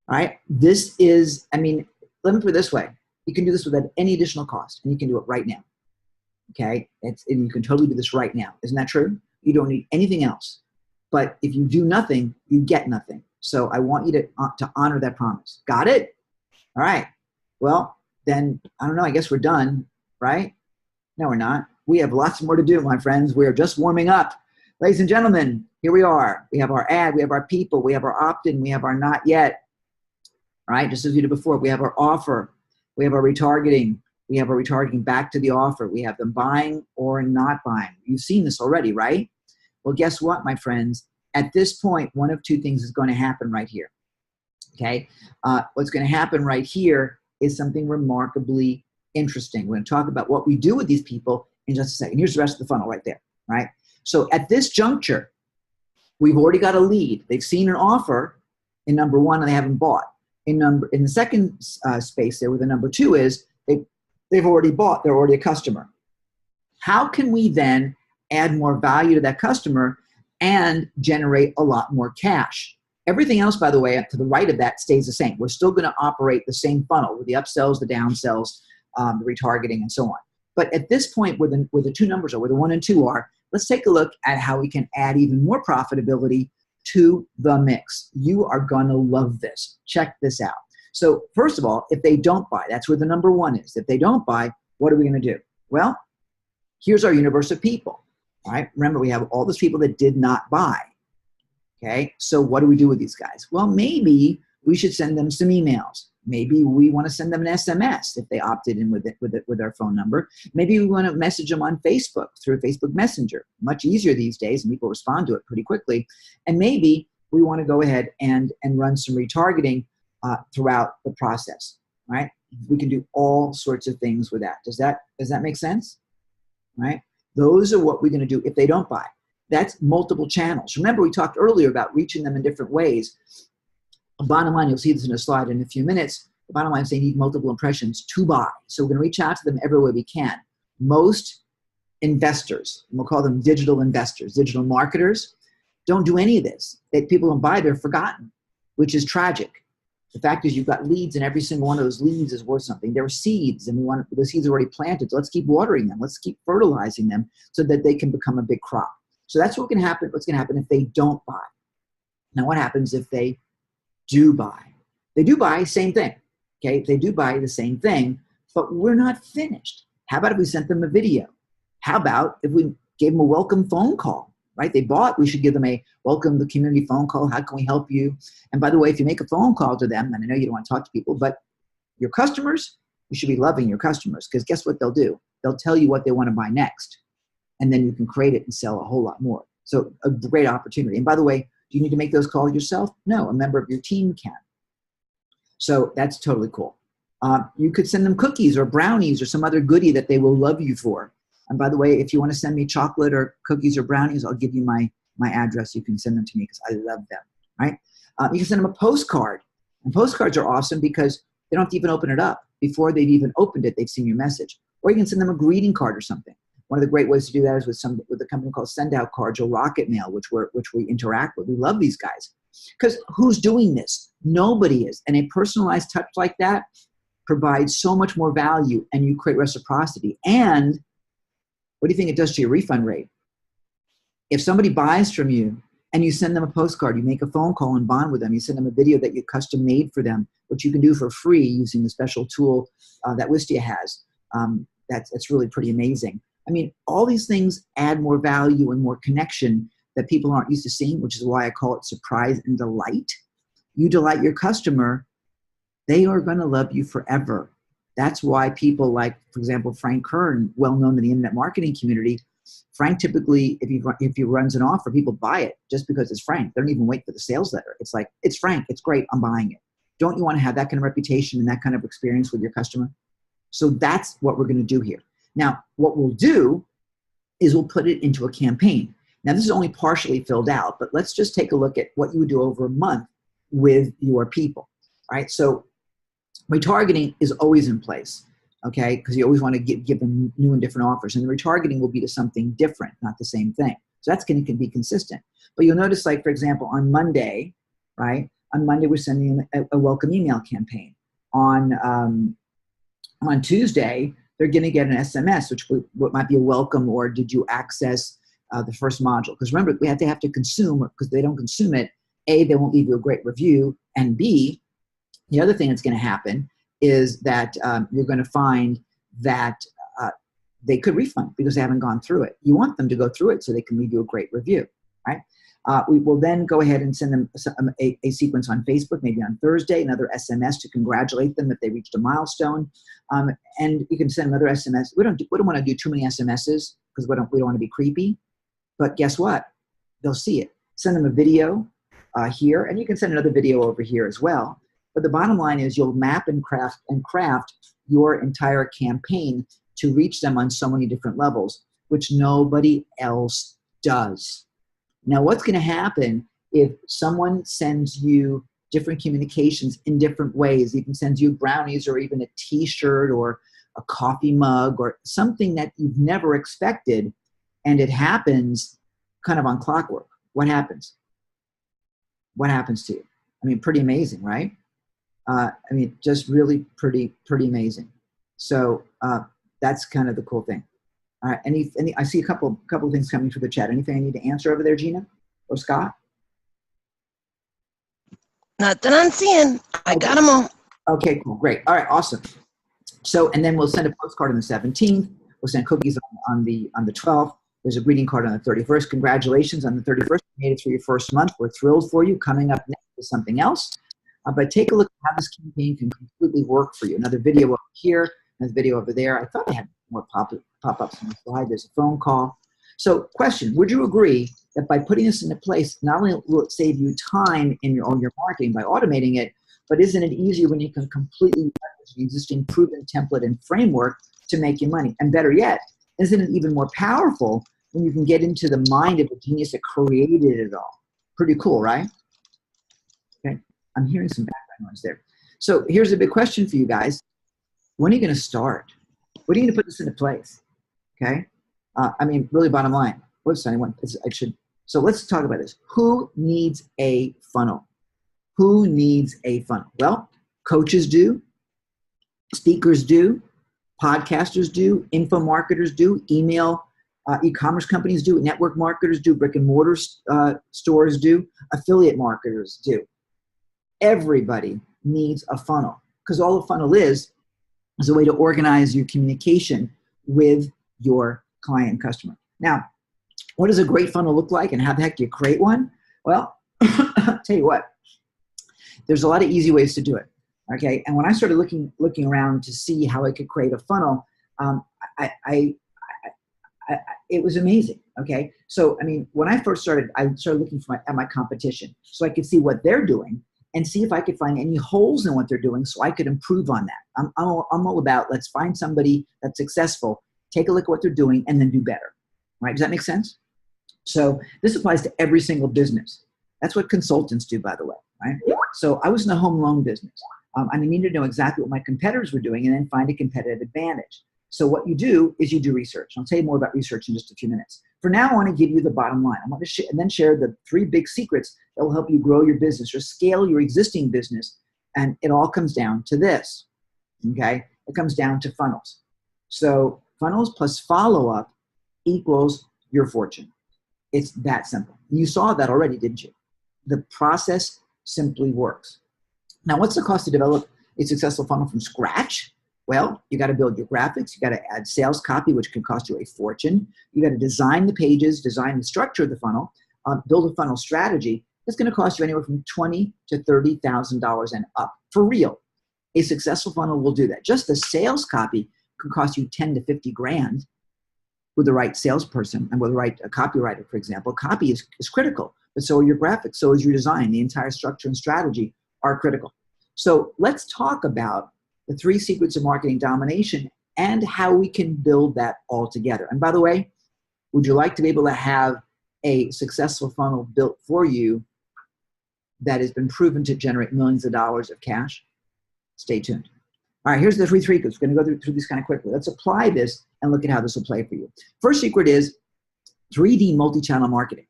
right? This is, I mean, let me put it this way. You can do this without any additional cost, and you can do it right now. Okay? And you can totally do this right now. Isn't that true? You don't need anything else. But if you do nothing, you get nothing. So I want you to honor that promise. Got it? All right. Well, then, I don't know, I guess we're done, right? No, we're not. We have lots more to do, my friends. We are just warming up. Ladies and gentlemen, here we are. We have our ad, we have our people, we have our opt-in, we have our not yet. All right, just as we did before, we have our offer, we have our retargeting, we have our retargeting back to the offer, we have them buying or not buying. You've seen this already, right? Well, guess what, my friends? At this point, one of 2 things is going to happen right here. Okay? What's going to happen right here is something remarkably interesting. We're going to talk about what we do with these people in just a second. Here's the rest of the funnel right there, right? So at this juncture, we've already got a lead. They've seen an offer in number 1 and they haven't bought. In the second space there, where the number 2 is, they've already bought. They're already a customer. How can we then add more value to that customer and generate a lot more cash? Everything else, by the way, up to the right of that stays the same. We're still going to operate the same funnel with the upsells, the downsells, the retargeting, and so on. But at this point, where the 2 numbers are, where the 1 and 2 are, let's take a look at how we can add even more profitability to the mix. You are going to love this. Check this out. So first of all, if they don't buy, that's where the number 1 is. If they don't buy, what are we going to do? Well, here's our universe of people. All right. Remember, we have all those people that did not buy. Okay. So what do we do with these guys? Well, maybe we should send them some emails. Maybe we want to send them an SMS if they opted in with our phone number. Maybe we want to message them on Facebook through Facebook Messenger. Much easier these days, and people respond to it pretty quickly. And maybe we want to go ahead and run some retargeting throughout the process. Right? We can do all sorts of things with that. Does that make sense? Right? Those are what we're going to do if they don't buy. That's multiple channels. Remember, we talked earlier about reaching them in different ways. Bottom line, you'll see this in a slide in a few minutes. The bottom line is they need multiple impressions to buy. So we're going to reach out to them every way we can. Most investors, and we'll call them digital investors, digital marketers, don't do any of this. If people don't buy, they're forgotten, which is tragic. The fact is you've got leads, and every single one of those leads is worth something. There are seeds, and the seeds are already planted. So let's keep watering them. Let's keep fertilizing them so that they can become a big crop. So that's what's going to happen if they don't buy. Now, what happens if they do buy? They do buy, same thing. Okay, they do buy the same thing, but we're not finished. How about if we sent them a video? How about if we gave them a welcome phone call? Right? They bought, we should give them a welcome to the community phone call. How can we help you? And by the way, if you make a phone call to them, and I know you don't want to talk to people, but your customers, you should be loving your customers, because guess what they'll do? They'll tell you what they want to buy next. And then you can create it and sell a whole lot more. So a great opportunity. And by the way, do you need to make those calls yourself? No, a member of your team can. So that's totally cool. You could send them cookies or brownies or some other goodie that they will love you for. And by the way, if you want to send me chocolate or cookies or brownies, I'll give you my address. You can send them to me because I love them, right? You can send them a postcard. And postcards are awesome because they don't have to even open it up. Before they've even opened it, they've seen your message. Or you can send them a greeting card or something. One of the great ways to do that is with a company called Send Out Cards or Rocket Mail, which we interact with. We love these guys. Because who's doing this? Nobody is. And a personalized touch like that provides so much more value, and you create reciprocity. And what do you think it does to your refund rate? If somebody buys from you and you send them a postcard, you make a phone call and bond with them, you send them a video that you custom made for them, which you can do for free using the special tool that Wistia has. That's really pretty amazing. I mean, all these things add more value and more connection that people aren't used to seeing, which is why I call it surprise and delight. You delight your customer, they are going to love you forever. That's why people like, for example, Frank Kern, well known in the internet marketing community. Frank typically, if he runs an offer, people buy it just because it's Frank. They don't even wait for the sales letter. It's like, it's Frank, it's great, I'm buying it. Don't you want to have that kind of reputation and that kind of experience with your customer? So that's what we're going to do here. Now, what we'll do is we'll put it into a campaign. Now, this is only partially filled out, but let's just take a look at what you would do over a month with your people. All right, so retargeting is always in place, okay, because you always want to give them new and different offers. And the retargeting will be to something different, not the same thing. So that's going to be consistent. But you'll notice, like, for example, on Monday, right, on Monday we're sending a welcome email campaign. On Tuesday, they're going to get an SMS, which might be a welcome or did you access the first module. Because remember, they have to consume, because if they don't consume it, A, they won't leave you a great review, and B, the other thing that's going to happen is that you're going to find that they could refund because they haven't gone through it. You want them to go through it so they can leave you a great review, right? We will then go ahead and send them a sequence on Facebook, maybe on Thursday, another SMS to congratulate them if they reached a milestone. And you can send another SMS. We don't want to do too many SMSs because we don't want to be creepy. But guess what? They'll see it. Send them a video here, and you can send another video over here as well. But the bottom line is you'll map and craft your entire campaign to reach them on so many different levels, which nobody else does. Now, what's going to happen if someone sends you different communications in different ways, even sends you brownies or even a t-shirt or a coffee mug or something that you've never expected, and it happens kind of on clockwork? What happens? What happens to you? I mean, pretty amazing, right? I mean, just really pretty amazing. So that's kind of the cool thing. All right, I see a couple of things coming through the chat. Anything I need to answer over there, Gina or Scott? Not that I'm seeing. I got them all. Okay, cool, great. All right, awesome. So, and then we'll send a postcard on the 17th. We'll send cookies on the 12th. There's a greeting card on the 31st. Congratulations on the 31st. You made it through your first month. We're thrilled for you. Coming up next is something else. But take a look at how this campaign can completely work for you. Another video over here, another video over there. I thought I had more pop-ups on the slide. There's a phone call. So question, would you agree that by putting this into place, not only will it save you time in your marketing by automating it, but isn't it easier when you can completely leverage the existing proven template and framework to make you money? And better yet, isn't it even more powerful when you can get into the mind of the genius that created it all? Pretty cool, right? Okay, I'm hearing some background noise there. So here's a big question for you guys. When are you going to start? When are you going to put this into place? Okay, I mean, really bottom line. Whoops, so let's talk about this. Who needs a funnel? Who needs a funnel? Well, coaches do, speakers do, podcasters do, info marketers do, email, e-commerce companies do, network marketers do, brick and mortar stores do, affiliate marketers do. Everybody needs a funnel, because all a funnel is a way to organize your communication with your client and customer. Now, what does a great funnel look like, and how the heck do you create one? Well, I'll tell you what, there's a lot of easy ways to do it. Okay, and when I started looking around to see how I could create a funnel, it was amazing. Okay, so I mean, when I first started, I started looking at my competition so I could see what they're doing and see if I could find any holes in what they're doing so I could improve on that. I'm all about, let's find somebody that's successful, take a look at what they're doing, and then do better. Right? Does that make sense? So this applies to every single business. That's what consultants do, by the way. right? So I was in the home loan business. I needed to know exactly what my competitors were doing and then find a competitive advantage. So what you do is you do research. I'll tell you more about research in just a few minutes. For now, I want to give you the bottom line. I want to and then share the 3 big secrets that will help you grow your business or scale your existing business. And it all comes down to this, okay? It comes down to funnels. So funnels plus follow-up equals your fortune. It's that simple. You saw that already, didn't you? The process simply works. Now, what's the cost to develop a successful funnel from scratch? Well, you got to build your graphics. You got to add sales copy, which can cost you a fortune. You got to design the pages, design the structure of the funnel, build a funnel strategy. That's going to cost you anywhere from $20,000 to $30,000 and up. For real, a successful funnel will do that. Just the sales copy can cost you 10 to 50 grand with the right salesperson and with the right copywriter, for example. Copy is critical, but so are your graphics, so is your design. The entire structure and strategy are critical. So let's talk about the 3 secrets of marketing domination and how we can build that all together. And by the way, would you like to be able to have a successful funnel built for you that has been proven to generate millions of dollars of cash? Stay tuned. All right, here's the 3 secrets. We're going to go through these kind of quickly. Let's apply this and look at how this will play for you. First secret is 3D multi-channel marketing.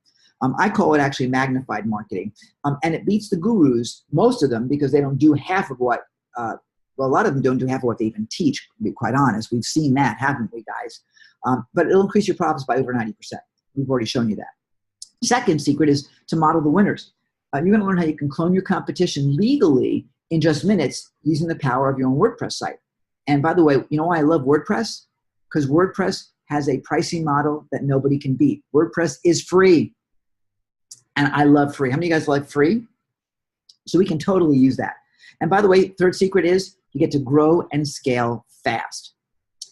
I call it actually magnified marketing. And it beats the gurus, most of them, because they don't do half of what, well, a lot of them don't do half of what they even teach, to be quite honest. We've seen that, haven't we, guys? But it'll increase your profits by over 90%. We've already shown you that. Second secret is to model the winners. You're going to learn how you can clone your competition legally in just minutes using the power of your own WordPress site. And by the way, you know why I love WordPress? Because WordPress has a pricing model that nobody can beat. WordPress is free. And I love free. How many of you guys like free? So we can totally use that. And by the way, third secret is you get to grow and scale fast.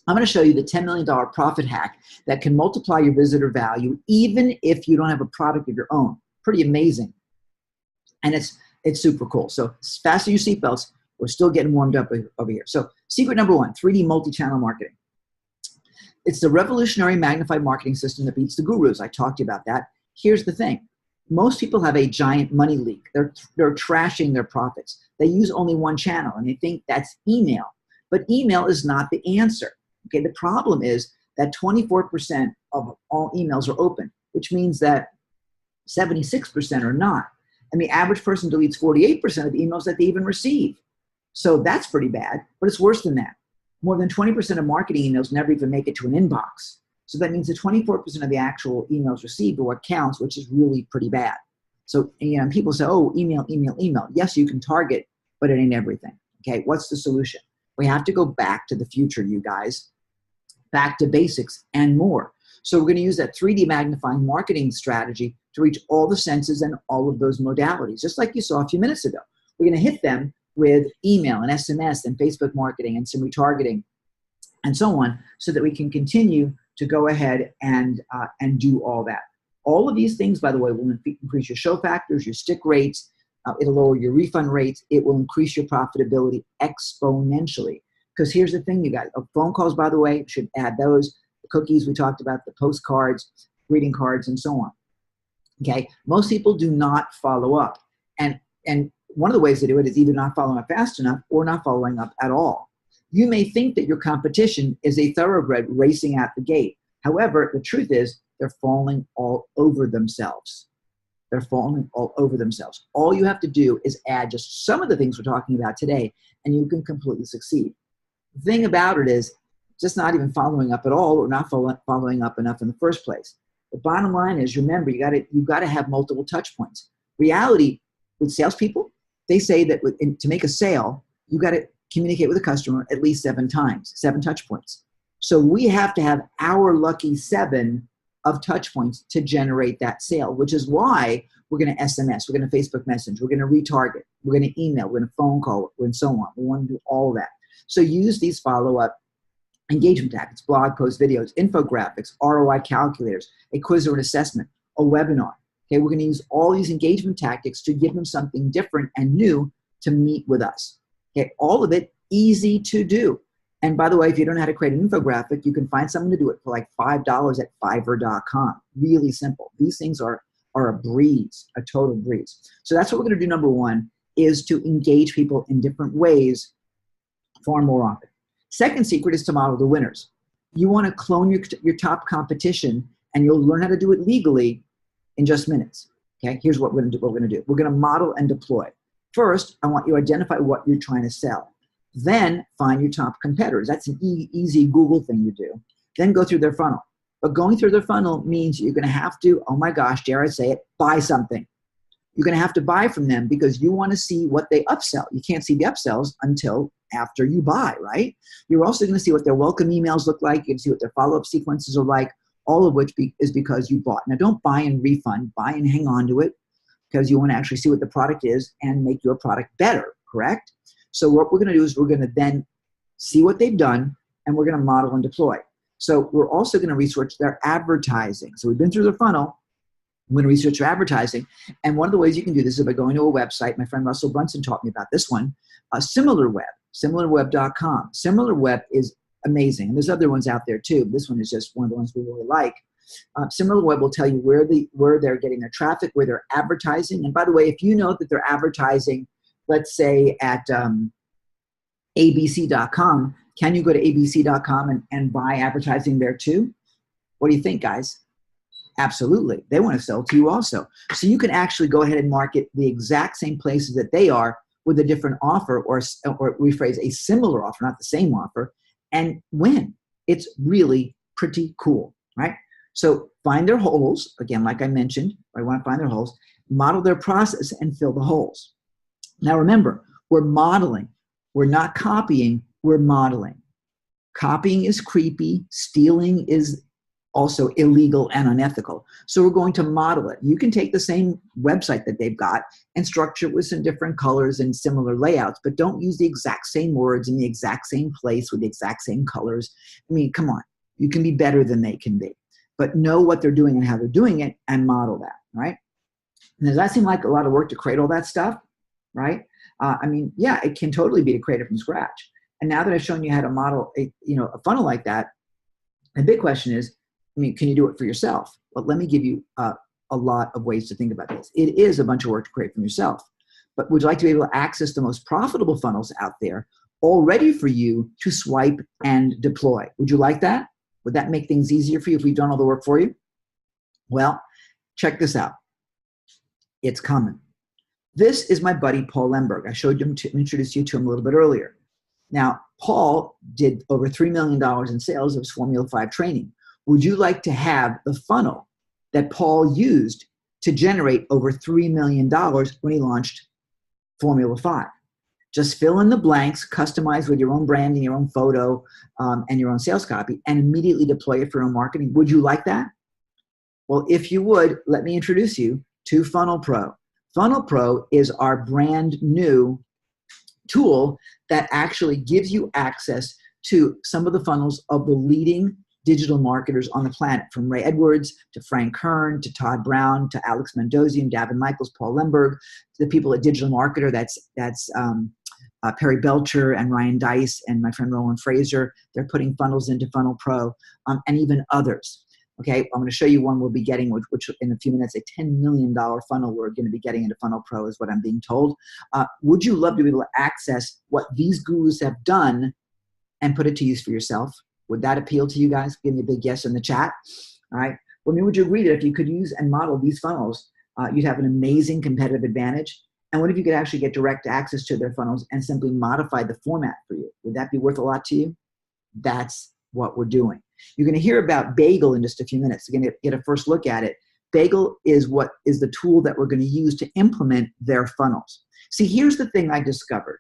I'm going to show you the $10 million profit hack that can multiply your visitor value even if you don't have a product of your own. Pretty amazing. And it's super cool. So fasten your seatbelts. We're still getting warmed up over here. So secret number 1, 3D multi-channel marketing. It's the revolutionary magnified marketing system that beats the gurus. I talked to you about that. Here's the thing. Most people have a giant money leak. They're trashing their profits. They use only one channel, and they think that's email. But email is not the answer. Okay, the problem is that 24% of all emails are open, which means that 76% are not. And the average person deletes 48% of the emails that they even receive. So that's pretty bad, but it's worse than that. More than 20% of marketing emails never even make it to an inbox. So that means that 24% of the actual emails received are what counts, which is really pretty bad. So, you know, people say, oh, email. Yes, you can target, but it ain't everything. Okay, what's the solution? We have to go back to the future, you guys. Back to basics and more. So we're going to use that 3D magnifying marketing strategy to reach all the senses and all of those modalities, just like you saw a few minutes ago. We're going to hit them with email and SMS and Facebook marketing and some retargeting and so on, so that we can continue to go ahead and do all that. All of these things, by the way, will increase your show factors, your stick rates. It'll lower your refund rates. It will increase your profitability exponentially. Because here's the thing, you guys. Phone calls, by the way, should add those. The cookies we talked about, the postcards, greeting cards, and so on. Okay, most people do not follow up. And one of the ways to do it is either not following up fast enough or not following up at all. You may think that your competition is a thoroughbred racing at the gate. However, the truth is they're falling all over themselves. They're falling all over themselves. All you have to do is add just some of the things we're talking about today, and you can completely succeed. The thing about it is just not even following up at all or not following up enough in the first place. The bottom line is, remember, you got to have multiple touch points. Reality with salespeople, they say that to make a sale, you got to communicate with a customer at least 7 times, 7 touch points. So we have to have our lucky 7 of touch points to generate that sale, which is why we're going to SMS, we're going to Facebook message, we're going to retarget, we're going to email, we're going to phone call, and so on. We want to do all of that. So use these follow-up engagement tactics, blog posts, videos, infographics, ROI calculators, a quiz or an assessment, a webinar. Okay, we're going to use all these engagement tactics to give them something different and new to meet with us. Okay, all of it easy to do. And by the way, if you don't know how to create an infographic, you can find someone to do it for like $5 at Fiverr.com. Really simple. These things are are a breeze, a total breeze. So that's what we're going to do. Number one is to engage people in different ways far more often. Second secret is to model the winners. You want to clone your top competition, and you'll learn how to do it legally in just minutes. Okay, here's what we're going to do. We're going to model and deploy. First, I want you to identify what you're trying to sell. Then find your top competitors. That's an easy Google thing to do. Then go through their funnel. But going through their funnel means you're going to have to, oh my gosh, dare I say it, buy something. You're going to have to buy from them because you want to see what they upsell. You can't see the upsells until after you buy, right? You're also going to see what their welcome emails look like. You can see what their follow-up sequences are like, all of which is because you bought. Now, don't buy and refund. Buy and hang on to it because you want to actually see what the product is and make your product better, correct? So what we're going to do is we're going to then see what they've done, and we're going to model and deploy. So we're also going to research their advertising. So we've been through their funnel. I'm going to research their advertising. And one of the ways you can do this is by going to a website. My friend Russell Brunson taught me about this one, SimilarWeb, similarweb.com. SimilarWeb is amazing. And there's other ones out there too. This one is just one of the ones we really like. SimilarWeb will tell you where they're getting their traffic, where they're advertising. And by the way, if you know that they're advertising, let's say at abc.com, can you go to abc.com and buy advertising there too? What do you think, guys? Absolutely. They want to sell to you also. So you can actually go ahead and market the exact same places that they are with a different offer, or rephrase, a similar offer, not the same offer, and win. It's really pretty cool, right? So find their holes. Again, like I mentioned, I want to find their holes, model their process, and fill the holes. Now remember, we're modeling. We're not copying, we're modeling. Copying is creepy. Stealing is also illegal and unethical. So we're going to model it. You can take the same website that they've got and structure it with some different colors and similar layouts, but don't use the exact same words in the exact same place with the exact same colors. I mean, come on. You can be better than they can be. But know what they're doing and how they're doing it and model that, right? And does that seem like a lot of work to create all that stuff, right? I mean, yeah, it can totally be to create it from scratch. And now that I've shown you how to model a funnel like that, the big question is, I mean, can you do it for yourself? Well, let me give you a lot of ways to think about this. It is a bunch of work to create from yourself, but would you like to be able to access the most profitable funnels out there all ready for you to swipe and deploy? Would you like that? Would that make things easier for you if we've done all the work for you? Well, check this out. It's coming. This is my buddy, Paul Lemberg. I showed him to introduce you to him a little bit earlier. Now, Paul did over $3 million in sales of his Formula 5 training. Would you like to have the funnel that Paul used to generate over $3 million when he launched Formula 5? Just fill in the blanks, customize with your own branding, your own photo, and your own sales copy, and immediately deploy it for your own marketing. Would you like that? Well, if you would, let me introduce you to Funnel Pro. Funnel Pro is our brand new tool that actually gives you access to some of the funnels of the leading digital marketers on the planet, from Ray Edwards to Frank Kern to Todd Brown to Alex Mendozian, Davin Michaels, Paul Lemberg, to the people at Digital Marketer, that's Perry Belcher and Ryan Dice and my friend Roland Fraser. They're putting funnels into Funnel Pro, and even others. Okay, I'm going to show you one we'll be getting, which in a few minutes, a $10 million funnel we're going to be getting into Funnel Pro is what I'm being told. Would you love to be able to access what these gurus have done and put it to use for yourself? Would that appeal to you guys? Give me a big yes in the chat. All right. Well, would you agree that if you could use and model these funnels, you'd have an amazing competitive advantage? And what if you could actually get direct access to their funnels and simply modify the format for you? Would that be worth a lot to you? That's what we're doing. You're going to hear about Bagel in just a few minutes. You're going to get a first look at it. Bagel is what is the tool that we're going to use to implement their funnels. See, here's the thing I discovered.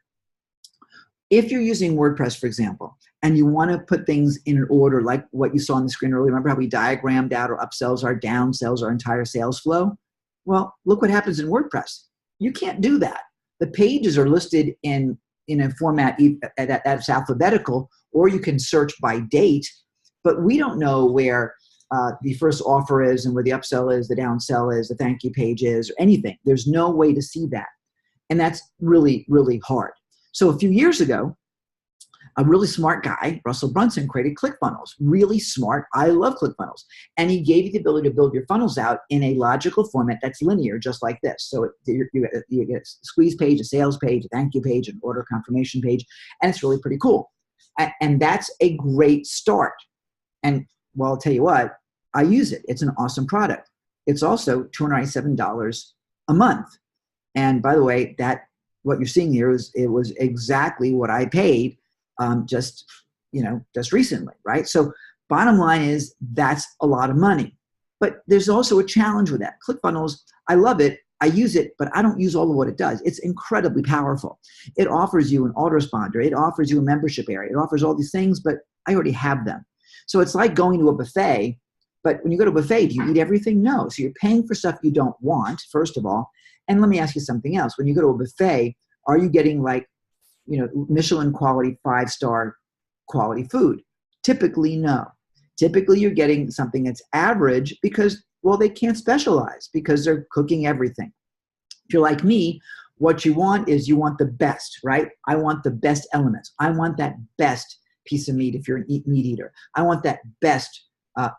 If you're using WordPress, for example, and you want to put things in an order like what you saw on the screen earlier, remember how we diagrammed out our upsells, our downsells, our entire sales flow? Well, look what happens in WordPress. You can't do that. The pages are listed in a format that's alphabetical, or you can search by date, but we don't know where the first offer is and where the upsell is, the downsell is, the thank you page is, or anything. There's no way to see that. And that's really, really hard. So a few years ago, a really smart guy, Russell Brunson, created ClickFunnels. Really smart. I love ClickFunnels. And he gave you the ability to build your funnels out in a logical format that's linear, just like this. So you get a squeeze page, a sales page, a thank you page, an order confirmation page, and it's really pretty cool. And that's a great start. And well, I'll tell you what, I use it. It's an awesome product. It's also $297 a month. And by the way, what you're seeing here it was exactly what I paid just recently, right? So bottom line is that's a lot of money. But there's also a challenge with that. ClickFunnels, I love it. I use it, but I don't use all of what it does. It's incredibly powerful. It offers you an autoresponder. It offers you a membership area. It offers all these things, but I already have them. So it's like going to a buffet, but when you go to a buffet, do you eat everything? No. So you're paying for stuff you don't want, first of all. And let me ask you something else. When you go to a buffet, are you getting Michelin quality, 5-star quality food? Typically, no. Typically, you're getting something that's average because, well, they can't specialize because they're cooking everything. If you're like me, what you want is you want the best, right? I want the best elements. I want that best piece of meat if you're an meat eater. I want that best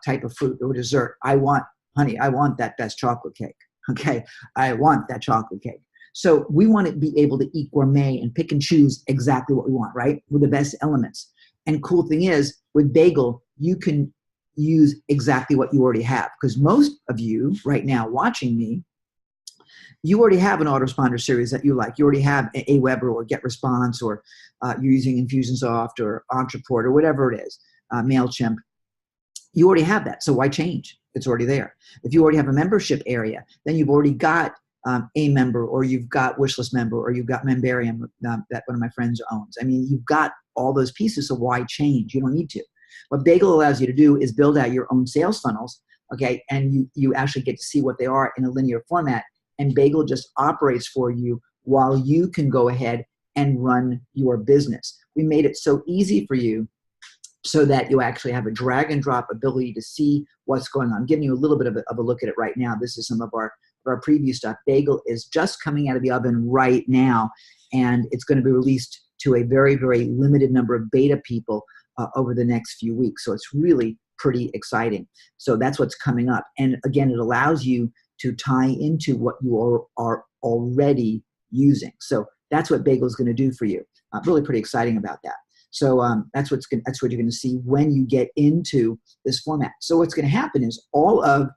type of fruit or dessert. I want that best chocolate cake. Okay, I want that chocolate cake. So we want to be able to eat gourmet and pick and choose exactly what we want, right? With the best elements. And cool thing is, with Bagel, you can use exactly what you already have. Because most of you right now watching me, you already have an autoresponder series that you like. You already have Aweber or GetResponse, or you're using Infusionsoft or Entreport or whatever it is, MailChimp. You already have that. So why change? It's already there. If you already have a membership area, then you've already got a member, or you've got Wishlist member, or you've got Membarium that one of my friends owns. I mean, you've got all those pieces, so why change? You don't need to. What Bagel allows you to do is build out your own sales funnels, okay? And you actually get to see what they are in a linear format, and Bagel just operates for you while you can go ahead and run your business. We made it so easy for you so that you actually have a drag and drop ability to see what's going on. I'm giving you a little bit of a look at it right now. This is some of our preview stuff. Bagel is just coming out of the oven right now, and it's going to be released to a very, very limited number of beta people over the next few weeks. So it's really pretty exciting. So that's what's coming up. And again, it allows you to tie into what you are already using. So that's what Bagel is going to do for you. Really pretty exciting about that. So that's what you're going to see when you get into this format. So what's going to happen is all of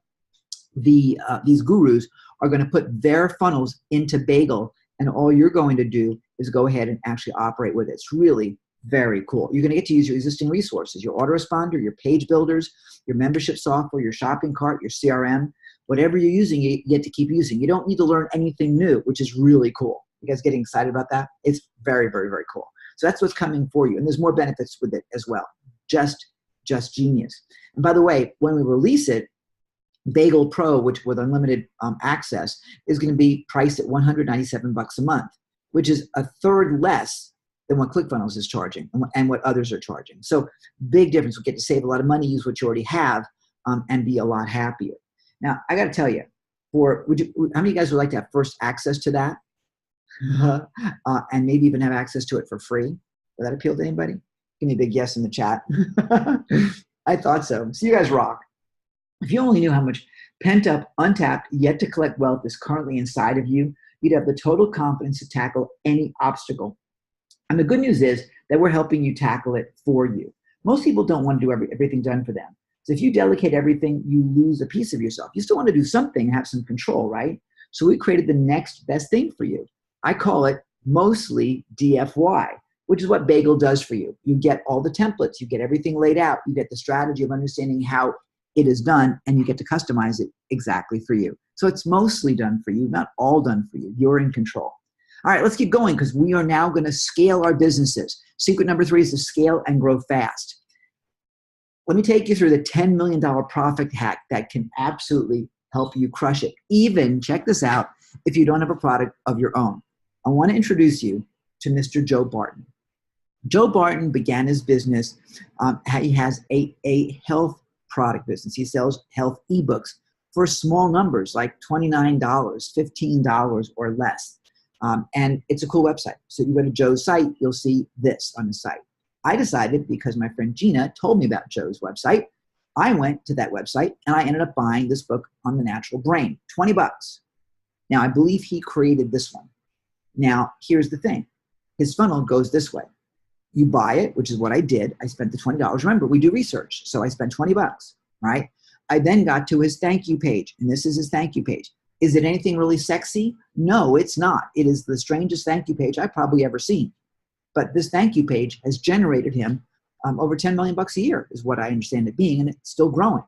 these gurus are going to put their funnels into Bagel, and all you're going to do is go ahead and actually operate with it. It's really very cool. You're going to get to use your existing resources, your autoresponder, your page builders, your membership software, your shopping cart, your CRM, whatever you're using, you get to keep using. You don't need to learn anything new, which is really cool. You guys getting excited about that? It's very, very, very cool. So that's what's coming for you. And there's more benefits with it as well. Just genius. And by the way, when we release it, Bagel Pro, which with unlimited access, is going to be priced at $197 a month, which is a third less than what ClickFunnels is charging and what others are charging. So big difference. We'll get to save a lot of money, use what you already have, and be a lot happier. Now, I got to tell you, how many of you guys would like to have first access to that? And maybe even have access to it for free? Would that appeal to anybody? Give me a big yes in the chat. I thought so. So you guys rock. If you only knew how much pent-up, untapped, yet-to-collect wealth is currently inside of you, you'd have the total confidence to tackle any obstacle. And the good news is that we're helping you tackle it for you. Most people don't want to do everything done for them. So if you delegate everything, you lose a piece of yourself. You still want to do something, have some control, right? So we created the next best thing for you. I call it mostly DFY, which is what Bagel does for you. You get all the templates. You get everything laid out. You get the strategy of understanding how it is done, and you get to customize it exactly for you. So it's mostly done for you, not all done for you. You're in control. All right, let's keep going because we are now going to scale our businesses. Secret number 3 is to scale and grow fast. Let me take you through the $10 million profit hack that can absolutely help you crush it. Even, check this out, if you don't have a product of your own. I want to introduce you to Mr. Joe Barton. Joe Barton began his business. He has a health product business. He sells health ebooks for small numbers like $29, $15 or less. And it's a cool website. So you go to Joe's site, you'll see this on the site. I decided, because my friend Gina told me about Joe's website, I went to that website and I ended up buying this book on the natural brain, 20 bucks. Now, I believe he created this one. Now, here's the thing. His funnel goes this way. You buy it, which is what I did. I spent the $20. Remember, we do research. So I spent 20 bucks, right? I then got to his thank you page, and this is his thank you page. Is it anything really sexy? No, it's not. It is the strangest thank you page I've probably ever seen. But this thank you page has generated him over 10 million bucks a year, is what I understand it being, and it's still growing.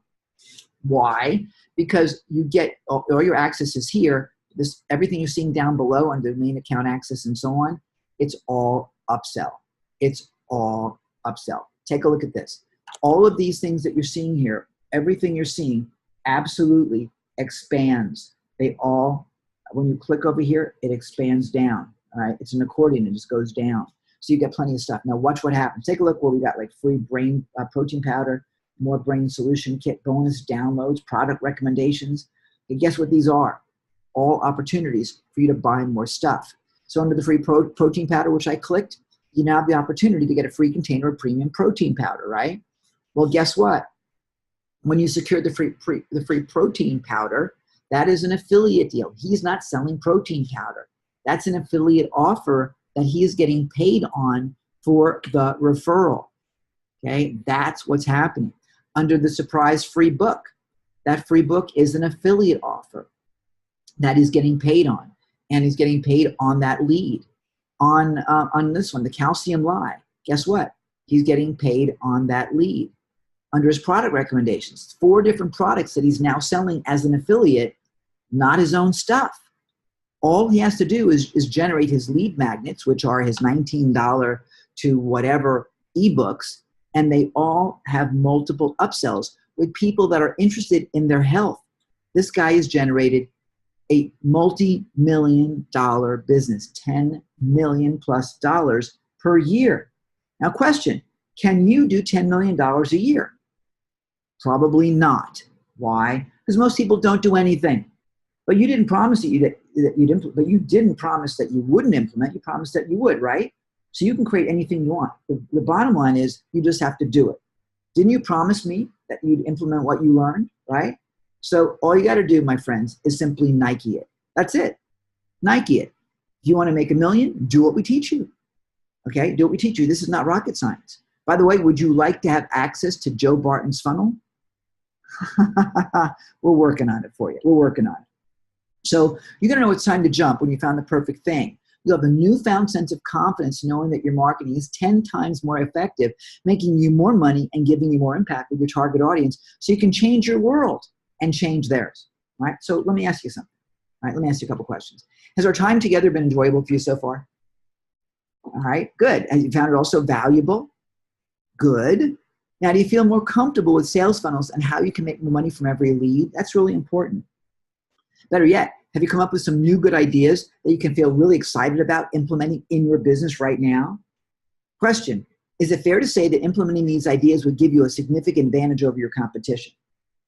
Why? Because you get all your access is here. This everything you're seeing down below under main account access and so on, it's all upsell. It's all upsell. Take a look at this. All of these things that you're seeing here, everything you're seeing absolutely expands. They all, when you click over here, it expands down. All right, it's an accordion. It just goes down. So you get plenty of stuff. Now watch what happens. Take a look where we got like free brain protein powder, more brain solution kit, bonus downloads, product recommendations. And guess what these are? All opportunities for you to buy more stuff. So under the free protein powder, which I clicked, you now have the opportunity to get a free container of premium protein powder, right? Well, guess what? When you secure the free protein powder, that is an affiliate deal. He's not selling protein powder. That's an affiliate offer that he is getting paid on for the referral. Okay, that's what's happening. Under the surprise free book, that free book is an affiliate offer that he's getting paid on, and he's getting paid on that lead. On this one, the calcium lye, guess what? He's getting paid on that lead. Under his product recommendations, 4 different products that he's now selling as an affiliate, not his own stuff. All he has to do is generate his lead magnets, which are his $19 to whatever ebooks, and they all have multiple upsells with people that are interested in their health. This guy has generated a multi-million-dollar business, $10 million plus per year. Now question, can you do $10 million a year? Probably not. Why? Because most people don't do anything. But you didn't promise that you'd implement, but you didn't promise that you wouldn't implement. You promised that you would, right? So you can create anything you want. The bottom line is you just have to do it. Didn't you promise me that you'd implement what you learned, right? So all you got to do, my friends, is simply Nike it. That's it. Nike it. If you want to make $1 million, do what we teach you. Okay? Do what we teach you. This is not rocket science. By the way, would you like to have access to Joe Barton's funnel? We're working on it for you. We're working on it. So you're going to know it's time to jump when you found the perfect thing. You'll have a newfound sense of confidence knowing that your marketing is 10 times more effective, making you more money and giving you more impact with your target audience so you can change your world and change theirs. All right? So let me ask you something. All right, let me ask you a couple questions. Has our time together been enjoyable for you so far? All right, good. Have you found it also valuable? Good. Now, do you feel more comfortable with sales funnels and how you can make more money from every lead? That's really important. Better yet, have you come up with some new good ideas that you can feel really excited about implementing in your business right now? Question, is it fair to say that implementing these ideas would give you a significant advantage over your competition?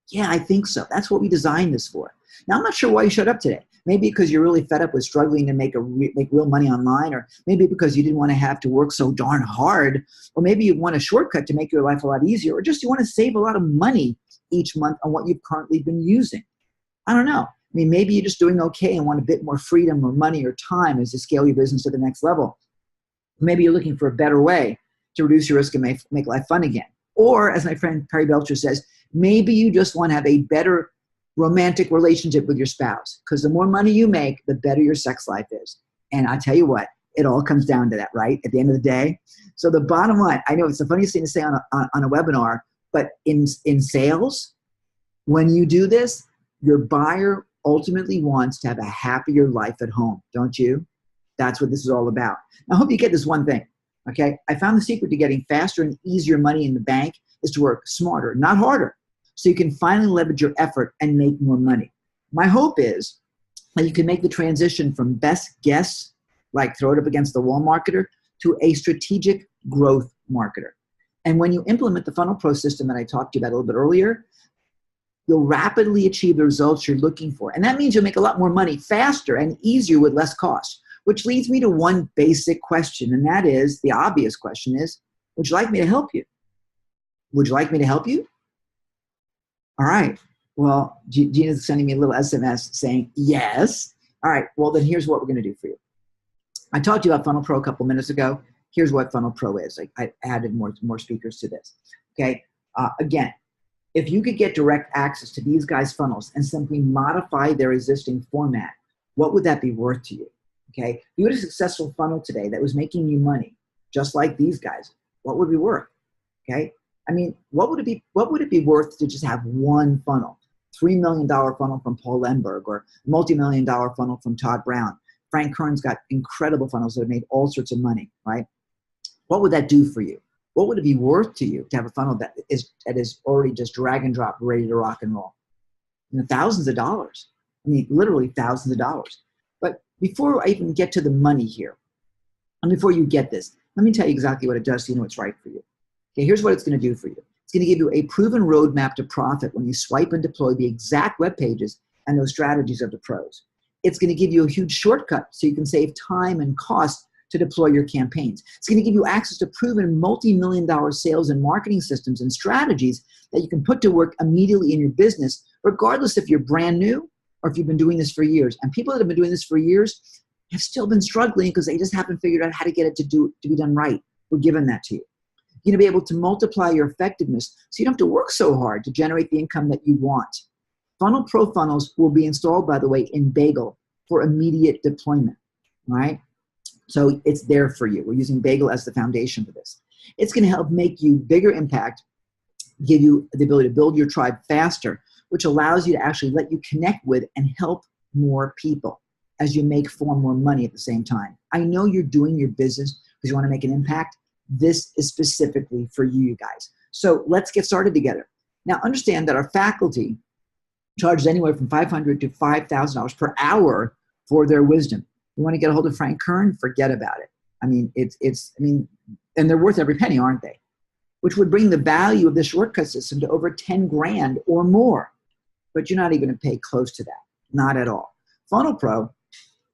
Yeah, I think so. That's what we designed this for. Now, I'm not sure why you showed up today. Maybe because you're really fed up with struggling to make real money online, or maybe because you didn't want to have to work so darn hard, or maybe you want a shortcut to make your life a lot easier, or just you want to save a lot of money each month on what you've currently been using. I don't know. I mean, maybe you're just doing okay and want a bit more freedom or money or time as you scale your business to the next level. Maybe you're looking for a better way to reduce your risk and make life fun again. Or, as my friend Perry Belcher says, maybe you just want to have a better romantic relationship with your spouse, because the more money you make, the better your sex life is. And I tell you what, it all comes down to that, right? At the end of the day. So the bottom line, I know it's the funniest thing to say on a webinar, but in sales, when you do this, your buyer ultimately wants to have a happier life at home, don't you? That's what this is all about. Now, I hope you get this one thing, okay? I found the secret to getting faster and easier money in the bank is to work smarter, not harder, so you can finally leverage your effort and make more money. My hope is that you can make the transition from best guess, like throw it up against the wall marketer, to a strategic growth marketer. And when you implement the funnel pro system that I talked to you about a little bit earlier, you'll rapidly achieve the results you're looking for. And that means you'll make a lot more money faster and easier with less cost, which leads me to one basic question, and that is, the obvious question is, Would you like me to help you? Would you like me to help you? All right. Well, Gina's sending me a little SMS saying yes. All right. Well, then here's what we're going to do for you. I talked to you about Funnel Pro a couple minutes ago. Here's what Funnel Pro is. I added more speakers to this. Okay. Again, if you could get direct access to these guys' funnels and simply modify their existing format, what would that be worth to you? Okay. If you had a successful funnel today that was making you money, just like these guys, what would it be worth? Okay. I mean, what would it be worth to just have one funnel? $3 million funnel from Paul Lindbergh, or multi-million-dollar funnel from Todd Brown. Frank Kern's got incredible funnels that have made all sorts of money, right? What would that do for you? What would it be worth to you to have a funnel that is already just drag and drop, ready to rock and roll? Thousands of dollars. I mean, literally thousands of dollars. But before I even get to the money here, and before you get this, let me tell you exactly what it does so you know what's right for you. Okay, here's what it's going to do for you. It's going to give you a proven roadmap to profit when you swipe and deploy the exact web pages and those strategies of the pros. It's going to give you a huge shortcut so you can save time and cost to deploy your campaigns. It's going to give you access to proven multi-million-dollar sales and marketing systems and strategies that you can put to work immediately in your business, regardless if you're brand new or if you've been doing this for years. And people that have been doing this for years have still been struggling because they just haven't figured out how to get it to be done right. We're giving that to you. You're going to be able to multiply your effectiveness so you don't have to work so hard to generate the income that you want. Funnel Pro funnels will be installed, by the way, in Bagel for immediate deployment, right? So it's there for you. We're using Bagel as the foundation for this. It's going to help make you bigger impact, give you the ability to build your tribe faster, which allows you to actually let you connect with and help more people as you make far more money at the same time. I know you're doing your business because you want to make an impact. This is specifically for you guys. So let's get started together. Now understand that our faculty charges anywhere from $500 to $5,000 per hour for their wisdom. You want to get a hold of Frank Kern? Forget about it. I mean, and they're worth every penny, aren't they? Which would bring the value of the shortcut system to over 10 grand or more. But you're not even going to pay close to that. Not at all. Funnel Pro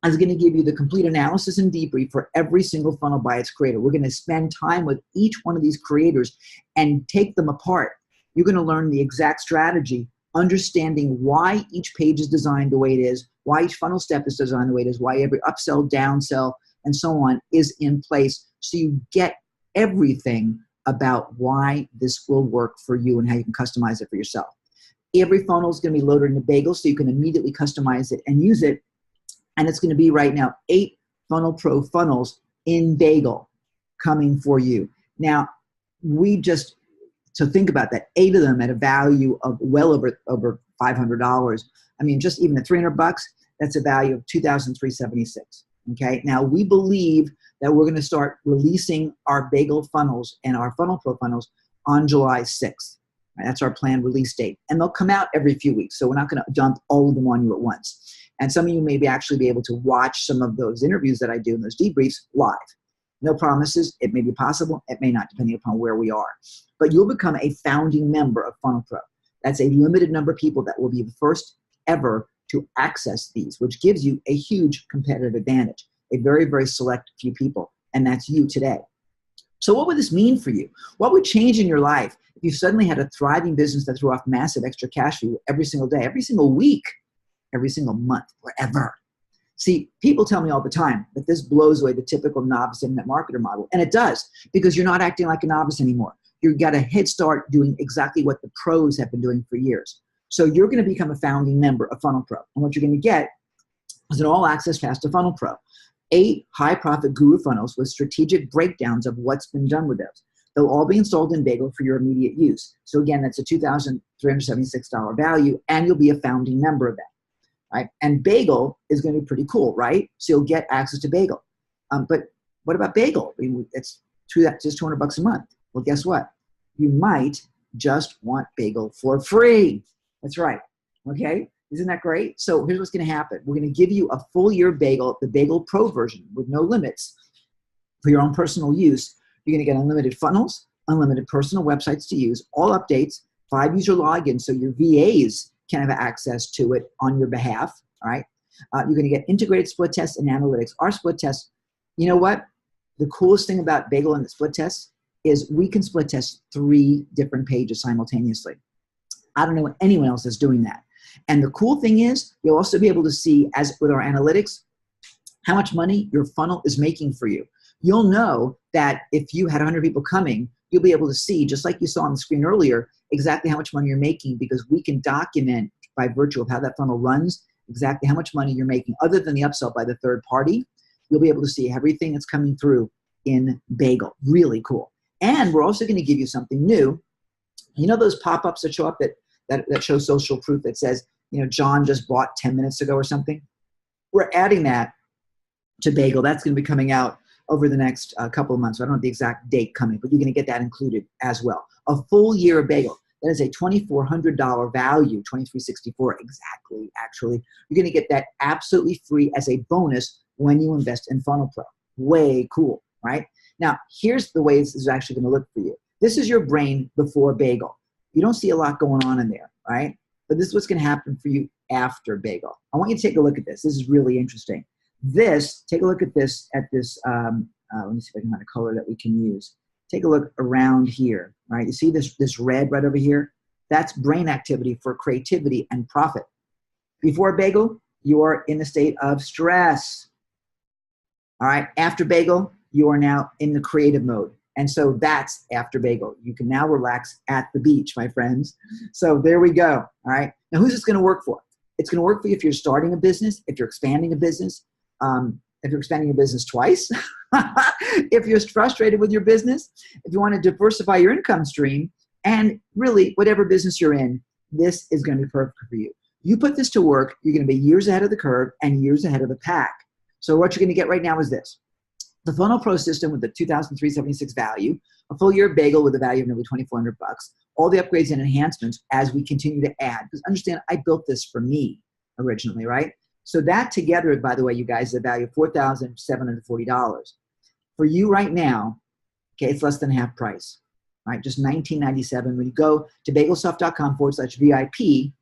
is going to give you the complete analysis and debrief for every single funnel by its creator. We're going to spend time with each one of these creators and take them apart. You're going to learn the exact strategy, understanding why each page is designed the way it is, why each funnel step is designed the way it is, why every upsell, downsell, and so on is in place, so you get everything about why this will work for you and how you can customize it for yourself. Every funnel is going to be loaded in a Bagel so you can immediately customize it and use it. And it's going to be right now 8 Funnel Pro funnels in Bagel coming for you. Now, so think about that, 8 of them at a value of well over $500. I mean, just even at $300, that's a value of $2,376. Okay. Now we believe that we're going to start releasing our Bagel funnels and our Funnel Pro funnels on July 6th. Right? That's our planned release date. And they'll come out every few weeks. So we're not going to dump all of them on you at once. And some of you may actually be able to watch some of those interviews that I do in those debriefs live. No promises. It may be possible. It may not, depending upon where we are. But you'll become a founding member of Funnel Pro. That's a limited number of people that will be the first ever to access these, which gives you a huge competitive advantage. A very, very select few people. And that's you today. So what would this mean for you? What would change in your life if you suddenly had a thriving business that threw off massive extra cash for you every single day, every single week, every single month, forever? See, people tell me all the time that this blows away the typical novice internet marketer model. And it does, because you're not acting like a novice anymore. You've got a head start doing exactly what the pros have been doing for years. So you're going to become a founding member of Funnel Pro. And what you're going to get is an all-access pass to Funnel Pro. 8 high-profit guru funnels with strategic breakdowns of what's been done with those. They'll all be installed in Bagel for your immediate use. So again, that's a $2,376 value, and you'll be a founding member of that. Right? And Bagel is going to be pretty cool, right? So you'll get access to Bagel. But what about Bagel? I mean, it's just $200 a month. Well, guess what? You might just want Bagel for free. That's right. Okay? Isn't that great? So here's what's going to happen. We're going to give you a full year Bagel, the Bagel Pro version with no limits for your own personal use. You're going to get unlimited funnels, unlimited personal websites to use, all updates, 5 user logins so your VAs can have access to it on your behalf. All right. You're going to get integrated split tests and analytics. Our split tests, you know what? The coolest thing about Bagel and the split tests is we can split test 3 different pages simultaneously. I don't know anyone else that's doing that. And the cool thing is, you'll also be able to see, as with our analytics, how much money your funnel is making for you. You'll know that if you had 100 people coming, you'll be able to see, just like you saw on the screen earlier, exactly how much money you're making, because we can document by virtue of how that funnel runs exactly how much money you're making. Other than the upsell by the third party, you'll be able to see everything that's coming through in Bagel. Really cool. And we're also going to give you something new. You know those pop-ups that show up that show social proof that says, you know, John just bought 10 minutes ago or something? We're adding that to Bagel. That's going to be coming out over the next couple of months. So I don't have the exact date coming, but you're going to get that included as well. A full year of Bagel. That is a $2,400 value, $2,364 exactly, actually. You're going to get that absolutely free as a bonus when you invest in Funnel Pro. Way cool, right? Now, here's the way this is actually going to look for you. This is your brain before Bagel. You don't see a lot going on in there, right? But this is what's going to happen for you after Bagel. I want you to take a look at this. This is really interesting. Take a look at this, let me see if I can find a color that we can use. Take a look around here, right? You see this red right over here? That's brain activity for creativity and profit. Before Bagel, you are in a state of stress. All right, after Bagel, you are now in the creative mode. And so that's after Bagel. You can now relax at the beach, my friends. So there we go, all right? Now, who's this gonna work for? It's gonna work for you if you're starting a business, if you're expanding a business, if you're expanding your business twice, if you're frustrated with your business, if you want to diversify your income stream, and really whatever business you're in, this is going to be perfect for you. You put this to work, you're going to be years ahead of the curve and years ahead of the pack. So what you're going to get right now is this. The Funnel Pro system with the $2,376 value, a full year of Bagel with a value of nearly $2,400, all the upgrades and enhancements as we continue to add. Because understand, I built this for me originally, right? So that together, by the way, you guys, is a value of $4,740. For you right now, okay, it's less than half price, right? Just $19.97. When you go to bagelsoft.com/VIP,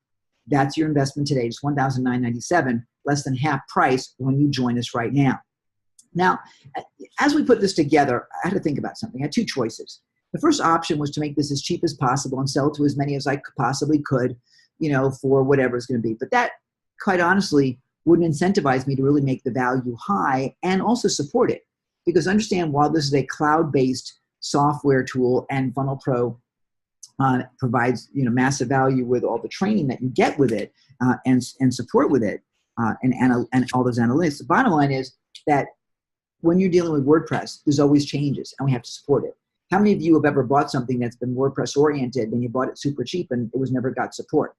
that's your investment today, just $1,997, less than half price when you join us right now. Now, as we put this together, I had to think about something. I had 2 choices. The first option was to make this as cheap as possible and sell to as many as I possibly could, you know, for whatever it's going to be. But that, quite honestly, wouldn't incentivize me to really make the value high and also support it. Because understand, while this is a cloud-based software tool and Funnel Pro provides, you know, massive value with all the training that you get with it and support with it and all those analytics, the bottom line is that when you're dealing with WordPress, there's always changes and we have to support it. How many of you have ever bought something that's been WordPress oriented and you bought it super cheap and it was never got support?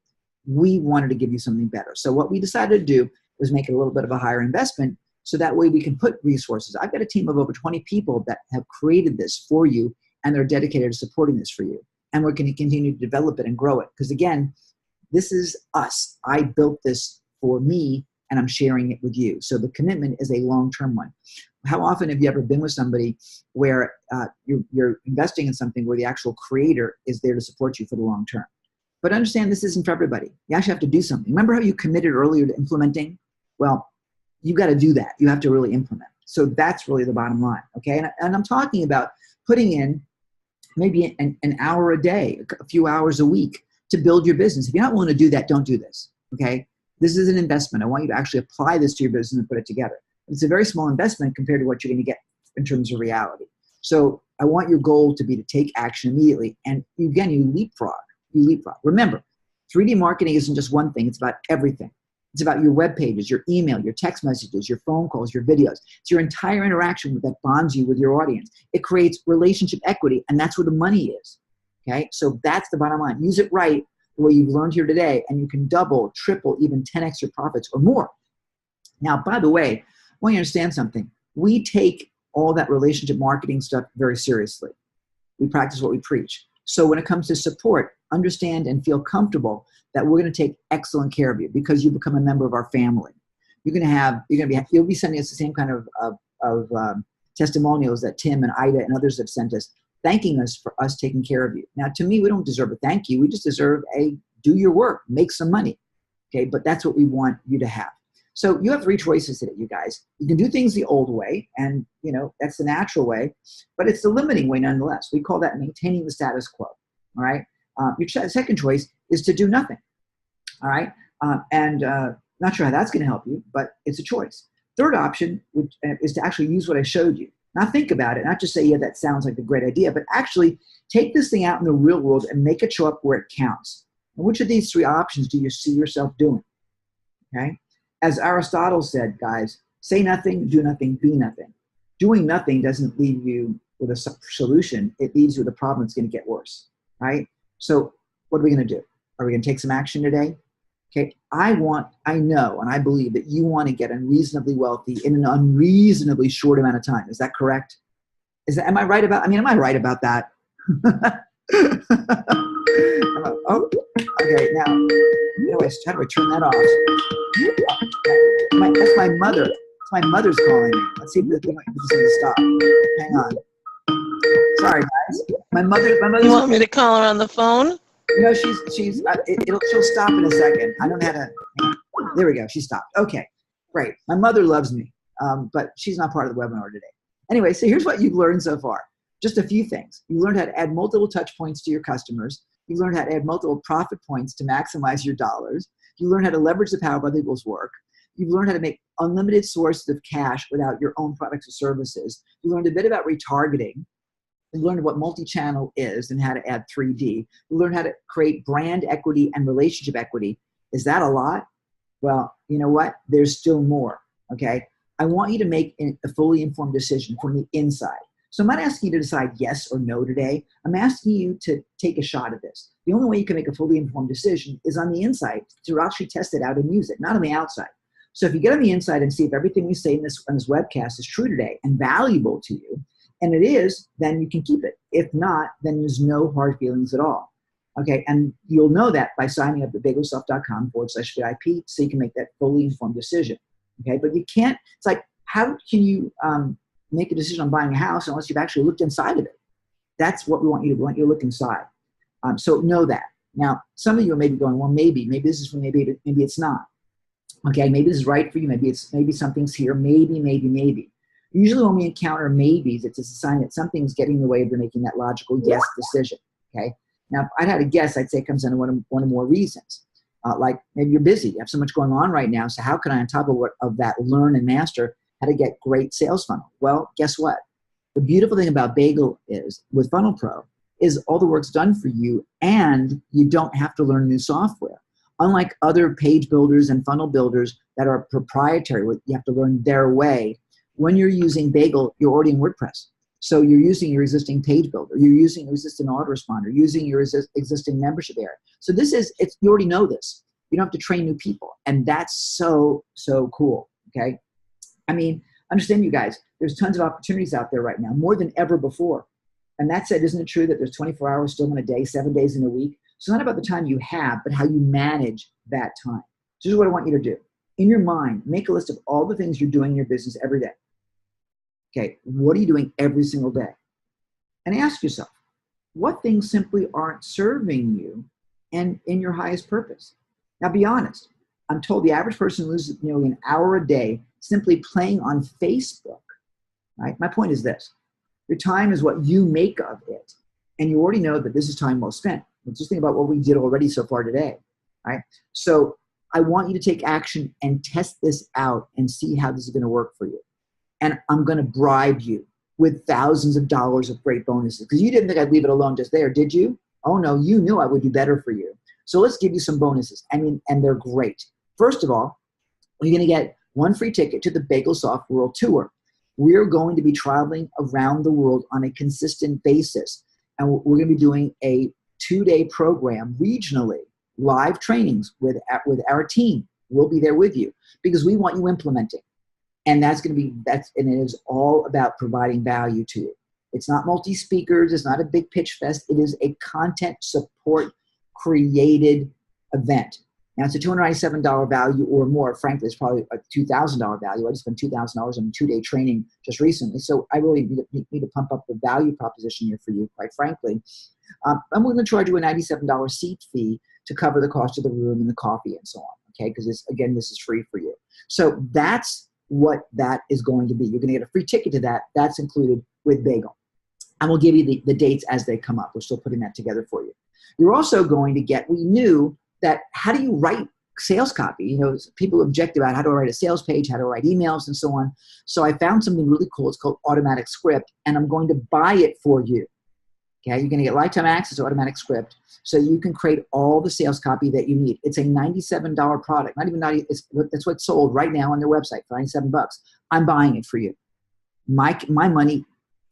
We wanted to give you something better. So what we decided to do was make it a little bit of a higher investment so that way we can put resources. I've got a team of over 20 people that have created this for you and they're dedicated to supporting this for you. And we're going to continue to develop it and grow it. Because again, this is us. I built this for me and I'm sharing it with you. So the commitment is a long-term one. How often have you ever been with somebody where you're investing in something where the actual creator is there to support you for the long term? But understand, this isn't for everybody. You actually have to do something. Remember how you committed earlier to implementing? Well, you've got to do that. You have to really implement. So that's really the bottom line, okay? And I'm talking about putting in maybe an hour a day, a few hours a week to build your business. If you're not willing to do that, don't do this, okay? This is an investment. I want you to actually apply this to your business and put it together. It's a very small investment compared to what you're going to get in terms of reality. So I want your goal to be to take action immediately. And again, you leapfrog. Remember, 3D marketing isn't just one thing. It's about everything. It's about your web pages, your email, your text messages, your phone calls, your videos. It's your entire interaction that bonds you with your audience. It creates relationship equity, and that's where the money is, okay? So that's the bottom line. Use it right the way you've learned here today, and you can double, triple, even 10x your profits or more. Now, by the way, I want you to understand something. We take all that relationship marketing stuff very seriously. We practice what we preach. So when it comes to support, understand and feel comfortable that we're going to take excellent care of you because you become a member of our family. You'll be sending us the same kind of testimonials that Tim and Ida and others have sent us, thanking us for us taking care of you. Now, to me, we don't deserve a thank you. We just deserve a do your work, make some money. Okay, but that's what we want you to have. So you have three choices today, you guys. You can do things the old way, and that's the natural way, but it's the limiting way nonetheless. We call that maintaining the status quo. All right. Your second choice is to do nothing. All right. Not sure how that's going to help you, but it's a choice. Third option is to actually use what I showed you. Not think about it, not just say, yeah, that sounds like a great idea, but actually take this thing out in the real world and make it show up where it counts. And which of these three options do you see yourself doing? Okay. As Aristotle said, guys, say nothing, do nothing, be nothing. Doing nothing doesn't leave you with a solution. It leaves you with a problem that's going to get worse, right? So what are we going to do? Are we going to take some action today? Okay, I know, and I believe that you want to get unreasonably wealthy in an unreasonably short amount of time. Is that correct? Am I right about that? Oh, okay, now, how do I turn that off? That's my mother. It's my mother's calling me. Let's see if this is going to stop. Hang on. Sorry, guys. My mother. You want me to call her on the phone? She'll stop in a second. I don't know how to. There we go. She stopped. Okay, great. My mother loves me, but she's not part of the webinar today. Anyway, so here's what you've learned so far. Just a few things. You learned how to add multiple touch points to your customers. You learned how to add multiple profit points to maximize your dollars. You learned how to leverage the power of other people's work. You've learned how to make unlimited sources of cash without your own products or services. You learned a bit about retargeting. You learned what multi-channel is and how to add 3D. You learned how to create brand equity and relationship equity. Is that a lot? Well, you know what? There's still more, okay? I want you to make a fully informed decision from the inside. So I'm not asking you to decide yes or no today. I'm asking you to take a shot at this. The only way you can make a fully informed decision is on the inside, to actually test it out and use it, not on the outside. So if you get on the inside and see if everything we say on this webcast is true today and valuable to you, and it is, then you can keep it. If not, then there's no hard feelings at all. Okay, and you'll know that by signing up at bagelsoft.com/VIP so you can make that fully informed decision. Okay, but you can't, it's like, how can you make a decision on buying a house unless you've actually looked inside of it? That's what we want you to do. We want you to look inside. So know that. Now, some of you are maybe going, well, maybe this is for me, maybe it's not. Okay, maybe this is right for you. Maybe something's here. Maybe. Usually when we encounter maybes, it's a sign that something's getting in the way of making that logical yes decision. Okay. Now, if I'd had a guess, I'd say it comes down to one or more reasons. Like maybe you're busy. You have so much going on right now. So how can I, on top of that, learn and master how to get great sales funnel? Well, guess what? The beautiful thing about Bagel is, with Funnel Pro, is all the work's done for you and you don't have to learn new software. Unlike other page builders and funnel builders that are proprietary, you have to learn their way. When you're using Bagel, you're already in WordPress. So you're using your existing page builder. You're using your existing autoresponder, using your existing membership area. So you already know this. You don't have to train new people. And that's so, so cool, okay? I mean, understand, you guys, there's tons of opportunities out there right now, more than ever before. And that said, isn't it true that there's 24 hours still in a day, 7 days in a week? So it's not about the time you have, but how you manage that time. So this is what I want you to do. In your mind, make a list of all the things you're doing in your business every day. Okay, what are you doing every single day? And ask yourself, what things simply aren't serving you and in your highest purpose? Now, be honest. I'm told the average person loses nearly an hour a day simply playing on Facebook, right? My point is this. Your time is what you make of it. And you already know that this is time well spent. Just think about what we did already so far today, right? So I want you to take action and test this out and see how this is going to work for you. And I'm going to bribe you with thousands of dollars of great bonuses, because you didn't think I'd leave it alone just there, did you? Oh no, you knew I would do better for you. So let's give you some bonuses. I mean, and they're great. First of all, you're going to get one free ticket to the BagelSoft World Tour. We're going to be traveling around the world on a consistent basis. And we're going to be doing a 2-day program regionally, live trainings with our team. We'll be there with you because we want you implementing. And and it is all about providing value to you. It's not multi-speakers. It's not a big pitch fest. It is a content support created event. Now, it's a $297 value or more. Frankly, it's probably a $2,000 value. I just spent $2,000 on a 2-day training just recently. So I really need to pump up the value proposition here for you, quite frankly. I'm going to charge you a $97 seat fee to cover the cost of the room and the coffee and so on, okay? Because this is free for you. So that's what that is going to be. You're going to get a free ticket to that. That's included with Bagel. And we'll give you the dates as they come up. We're still putting that together for you. You're also going to get, we knew that how do you write sales copy? You know, people object about how do I write a sales page, how do I write emails and so on. So I found something really cool. It's called Automatic Script, and I'm going to buy it for you. Okay, you're going to get lifetime access to Automatic Script so you can create all the sales copy that you need. It's a $97 product, not even $90. That's what's sold right now on their website for $97. I'm buying it for you. My money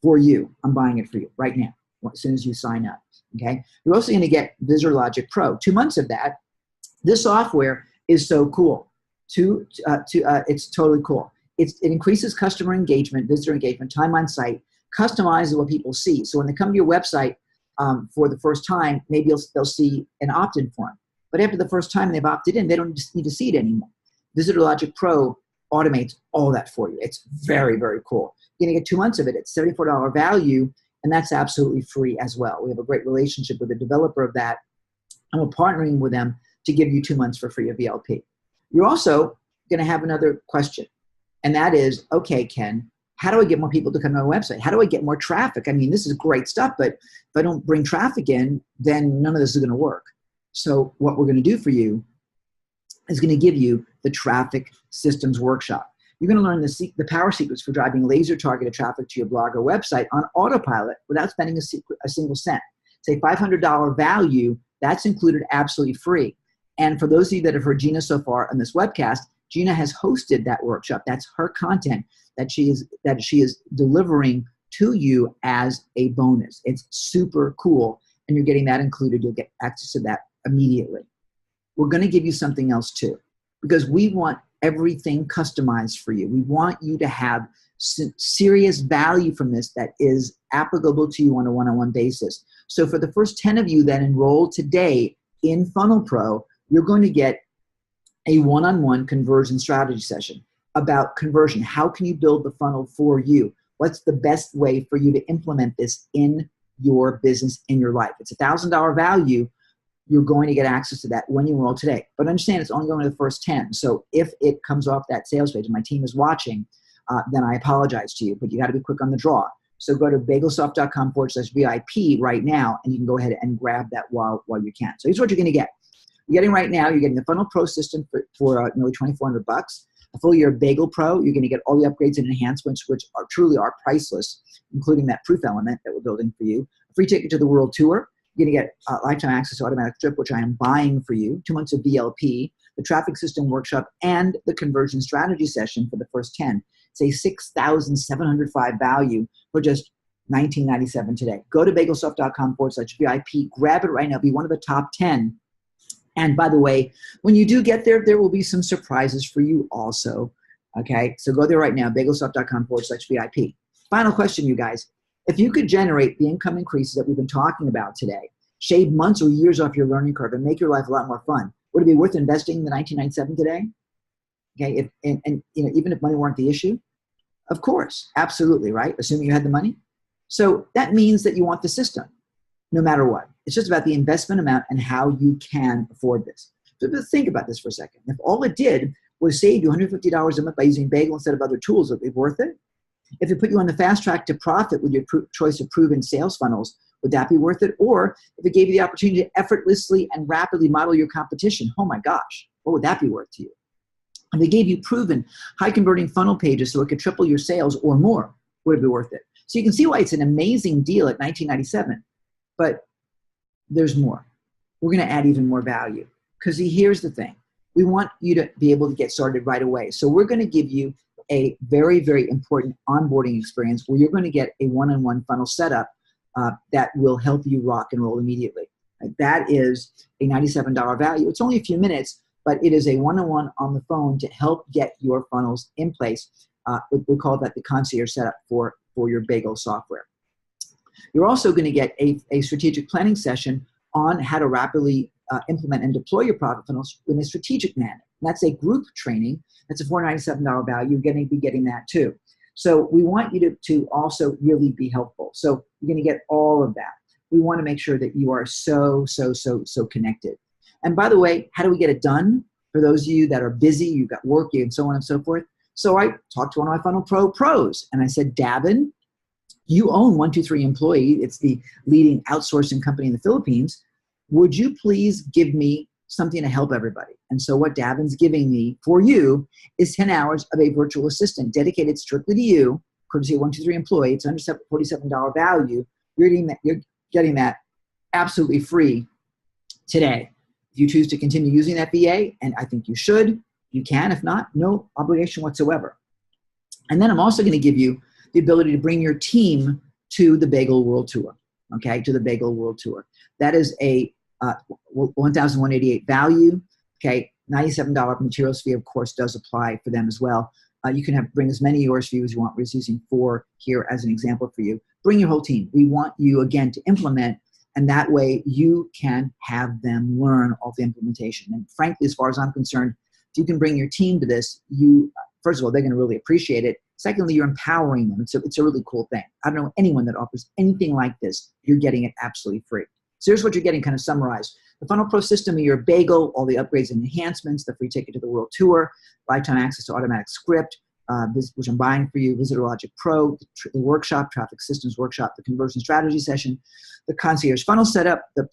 for you. I'm buying it for you right now as soon as you sign up. Okay, you're also going to get VisitorLogic Pro. 2 months of that. This software is so cool. It's totally cool. It increases customer engagement, visitor engagement, time on site, customizes what people see. So when they come to your website for the first time, maybe they'll see an opt-in form. But after the first time they've opted in, they don't just need to see it anymore. VisitorLogic Pro automates all that for you. It's very, very cool. You're going to get 2 months of it. It's $74 value, and that's absolutely free as well. We have a great relationship with the developer of that, and we're partnering with them to give you 2 months for free of VLP. You're also going to have another question, and that is, okay, Ken, how do I get more people to come to my website? How do I get more traffic? I mean, this is great stuff, but if I don't bring traffic in, then none of this is going to work. So what we're going to do for you is going to give you the Traffic Systems Workshop. You're going to learn the power secrets for driving laser-targeted traffic to your blog or website on autopilot without spending a single cent. It's a $500 value. That's included absolutely free. And for those of you that have heard Gina so far on this webcast, Gina has hosted that workshop. That's her content that she is delivering to you as a bonus. It's super cool, and you're getting that included. You'll get access to that immediately. We're going to give you something else too, because we want everything customized for you. We want you to have serious value from this that is applicable to you on a one-on-one basis. So for the first 10 of you that enroll today in Funnel Pro, you're going to get a one-on-one conversion strategy session about conversion. How can you build the funnel for you? What's the best way for you to implement this in your business, in your life? It's a $1,000 value. You're going to get access to that when you enroll today. But understand it's only going to the first 10. So if it comes off that sales page and my team is watching, then I apologize to you, but you got to be quick on the draw. So go to bagelsoft.com/VIP right now, and you can go ahead and grab that while you can. So here's what you're going to get. You're getting right now, you're getting the Funnel Pro system for nearly $2,400. A full year of Bagel Pro, you're going to get all the upgrades and enhancements, which truly are priceless, including that proof element that we're building for you. A free ticket to the World Tour. You're going to get lifetime access to Automatic Script, which I am buying for you. 2 months of VLP, the Traffic System Workshop, and the Conversion Strategy Session for the first 10. It's a $6,705 value for just $19.97 today. Go to bagelsoft.com/VIP. Grab it right now. Be one of the top 10. And by the way, when you do get there, there will be some surprises for you also. Okay, so go there right now, bagelsoft.com/VIP. Final question, you guys. If you could generate the income increases that we've been talking about today, shave months or years off your learning curve, and make your life a lot more fun, would it be worth investing in the $19.97 today? Okay, and even if money weren't the issue? Of course, absolutely, right? Assuming you had the money. So that means that you want the system, no matter what. It's just about the investment amount and how you can afford this. So think about this for a second. If all it did was save you $150 a month by using Bagel instead of other tools, would it be worth it? If it put you on the fast track to profit with your choice of proven sales funnels, would that be worth it? Or if it gave you the opportunity to effortlessly and rapidly model your competition, oh my gosh, what would that be worth to you? If it gave you proven high-converting funnel pages so it could triple your sales or more, would it be worth it? So you can see why it's an amazing deal at $19.97, but there's more. We're going to add even more value because here's the thing. We want you to be able to get started right away. So we're going to give you a very, very important onboarding experience where you're going to get a one-on-one funnel setup that will help you rock and roll immediately. That is a $97 value. It's only a few minutes, but it is a one-on-one on the phone to help get your funnels in place. We call that the concierge setup for your Bagel software. You're also going to get a strategic planning session on how to rapidly implement and deploy your product funnels in a strategic manner. And that's a group training. That's a $497 value. You're going to be getting that too. So we want you to also really be helpful. So you're going to get all of that. We want to make sure that you are so connected. And by the way, how do we get it done? For those of you that are busy, you've got work, and so on and so forth. So I talked to one of my Funnel Pro pros, and I said, Davin, you own 123 Employee. It's the leading outsourcing company in the Philippines. Would you please give me something to help everybody? And so what Davin's giving me for you is 10 hours of a virtual assistant dedicated strictly to you, courtesy of 123 Employee. It's under $47 value. You're getting that absolutely free today. If you choose to continue using that VA, and I think you should, you can. If not, no obligation whatsoever. And then I'm also going to give you the ability to bring your team to the Bagel World Tour, okay, to the Bagel World Tour. That is a $1,188 value, okay, $97 materials fee, of course, does apply for them as well. You can bring as many of yours for you as you want. We're just using 4 here as an example for you. Bring your whole team. We want you, again, to implement, and that way you can have them learn all the implementation. And frankly, as far as I'm concerned, if you can bring your team to this, first of all, they're going to really appreciate it. Secondly, you're empowering them. It's a really cool thing. I don't know anyone that offers anything like this. You're getting it absolutely free. So here's what you're getting kind of summarized. The Funnel Pro system of your bagel, all the upgrades and enhancements, the free ticket to the World Tour, lifetime access to automatic script, which I'm buying for you, Visitor Logic Pro, the workshop, traffic systems workshop, the conversion strategy session, the concierge funnel setup, the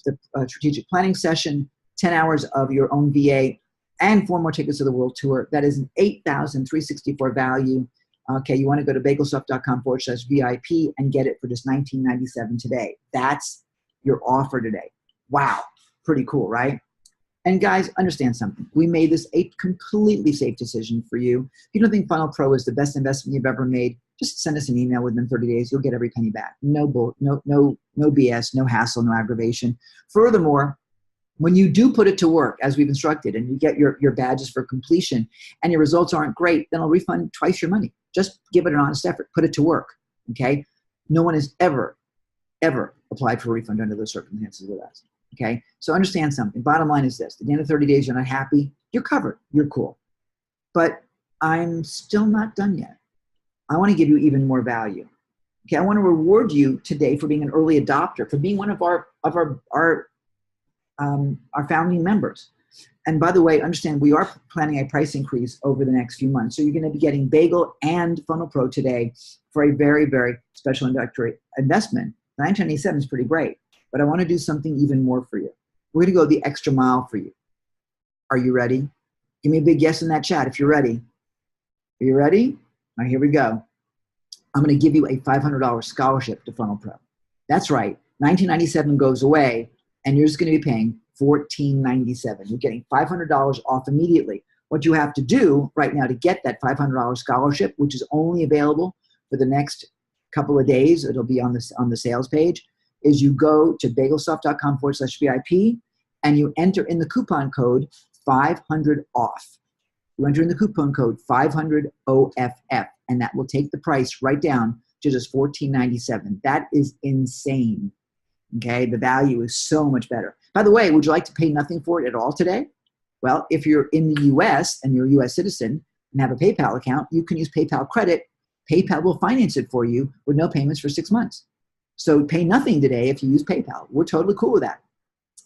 strategic planning session, 10 hours of your own VA, and 4 more tickets to the World Tour. That is an $8,364 value. Okay, you want to go to bagelsoft.com/VIP and get it for just $19.97 today. That's your offer today. Wow, pretty cool, right? And guys, understand something. We made this a completely safe decision for you. If you don't think Funnel Pro is the best investment you've ever made, just send us an email within 30 days. You'll get every penny back. No BS, no hassle, no aggravation. Furthermore, when you do put it to work, as we've instructed, and you get your badges for completion, and your results aren't great, then I'll refund twice your money. Just give it an honest effort. Put it to work, okay? No one has ever applied for a refund under those circumstances with us, okay? So understand something. Bottom line is this. At the end of 30 days, you're not happy, you're covered. You're cool. But I'm still not done yet. I want to give you even more value. Okay, I want to reward you today for being an early adopter, for being one of our founding members. And by the way, understand we are planning a price increase over the next few months. So you're going to be getting Bagel and Funnel Pro today for a very, very special introductory investment. $997 is pretty great, but I want to do something even more for you. We're going to go the extra mile for you. Are you ready? Give me a big yes in that chat if you're ready. Are you ready? All right, here we go. I'm going to give you a $500 scholarship to Funnel Pro. That's right. $1997 goes away, and you're just going to be paying $14.97. You're getting $500 off immediately. What you have to do right now to get that $500 scholarship, which is only available for the next couple of days, it'll be on the sales page, is you go to bagelsoft.com/VIP and you enter in the coupon code 500 off. You enter in the coupon code 500 OFF, and that will take the price right down to just $14.97. That is insane. Okay, the value is so much better. By the way, would you like to pay nothing for it at all today? Well, if you're in the US and you're a US citizen and have a PayPal account, you can use PayPal credit. PayPal will finance it for you with no payments for 6 months. So pay nothing today if you use PayPal. We're totally cool with that.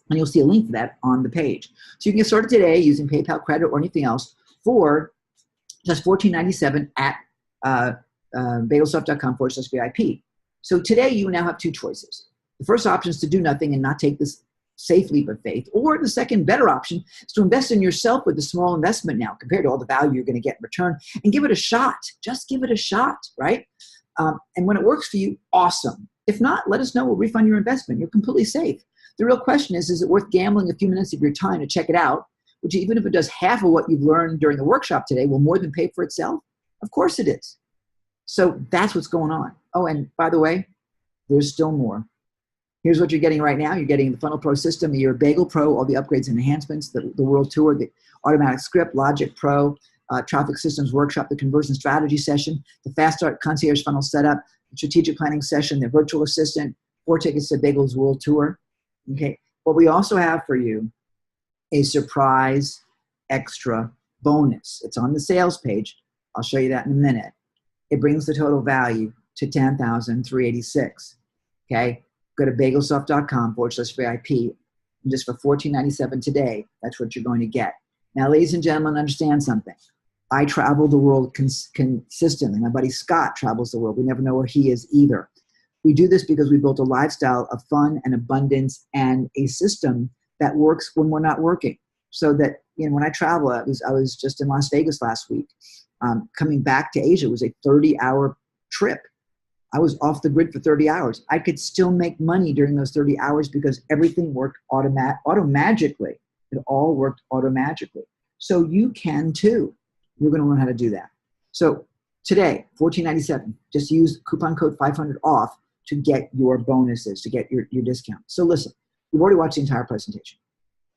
And you'll see a link for that on the page. So you can get started today using PayPal credit or anything else for just $14.97 at bagelsoft.com/VIP. So today you now have 2 choices. The first option is to do nothing and not take this safe leap of faith. Or the second better option is to invest in yourself with a small investment now compared to all the value you're going to get in return, and give it a shot. Just give it a shot, right? And when it works for you, awesome. If not, let us know. We'll refund your investment. You're completely safe. The real question is it worth gambling a few minutes of your time to check it out, which even if it does half of what you've learned during the workshop today, will more than pay for itself? Of course it is. So that's what's going on. Oh, and by the way, there's still more. Here's what you're getting right now. You're getting the Funnel Pro system, your Bagel Pro, all the upgrades and enhancements, the World Tour, the automatic script, Logic Pro, traffic systems workshop, the conversion strategy session, the fast start concierge funnel setup, the strategic planning session, the virtual assistant, 4 tickets to Bagel's World Tour. Okay. What we also have for you, a surprise extra bonus. It's on the sales page. I'll show you that in a minute. It brings the total value to $10,386. Okay. Go to bagelsoft.com/VIP. And just for $14.97 today, that's what you're going to get. Now, ladies and gentlemen, understand something. I travel the world consistently. My buddy Scott travels the world. We never know where he is either. We do this because we built a lifestyle of fun and abundance and a system that works when we're not working. So that, when I travel, I was just in Las Vegas last week. Coming back to Asia was a 30-hour trip. I was off the grid for 30 hours. I could still make money during those 30 hours because everything worked automagically. It all worked automagically. So you can too. You're going to learn how to do that. So today, $14.97, just use coupon code 500 off to get your bonuses, to get your discount. So listen, you've already watched the entire presentation.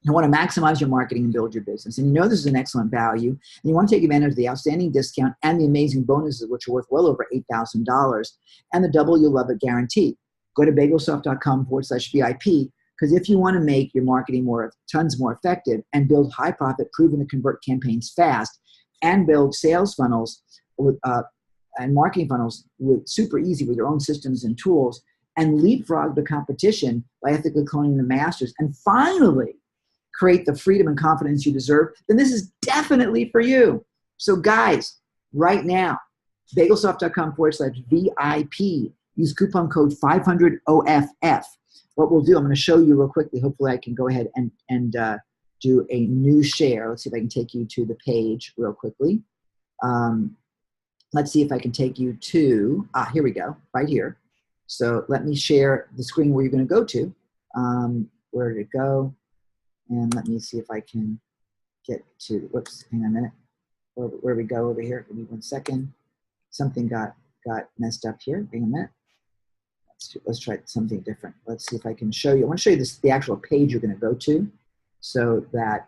You want to maximize your marketing and build your business. And this is an excellent value. And you want to take advantage of the outstanding discount and the amazing bonuses, which are worth well over $8,000, and the double you'll love it guarantee. Go to bagelsoft.com/VIP, because if you want to make your marketing tons more effective and build high profit, proven to convert campaigns fast, and build sales funnels and marketing funnels super easy with your own systems and tools, and leapfrog the competition by ethically cloning the masters, and finally create the freedom and confidence you deserve, then this is definitely for you. So guys, right now, bagelsoft.com/VIP, use coupon code 500OFF. What we'll do, I'm going to show you real quickly. Hopefully I can go ahead and do a new share. Let's see if I can take you to the page real quickly. Let's see if I can take you to, here we go, right here. So let me share the screen where you're going to go to. Where did it go? And let me see if I can get to, whoops, hang on a minute. Where we go over here? Give me 1 second. Something got messed up here. Hang on a minute. Let's try something different. Let's see if I can show you. I want to show you the actual page you're going to go to, so that,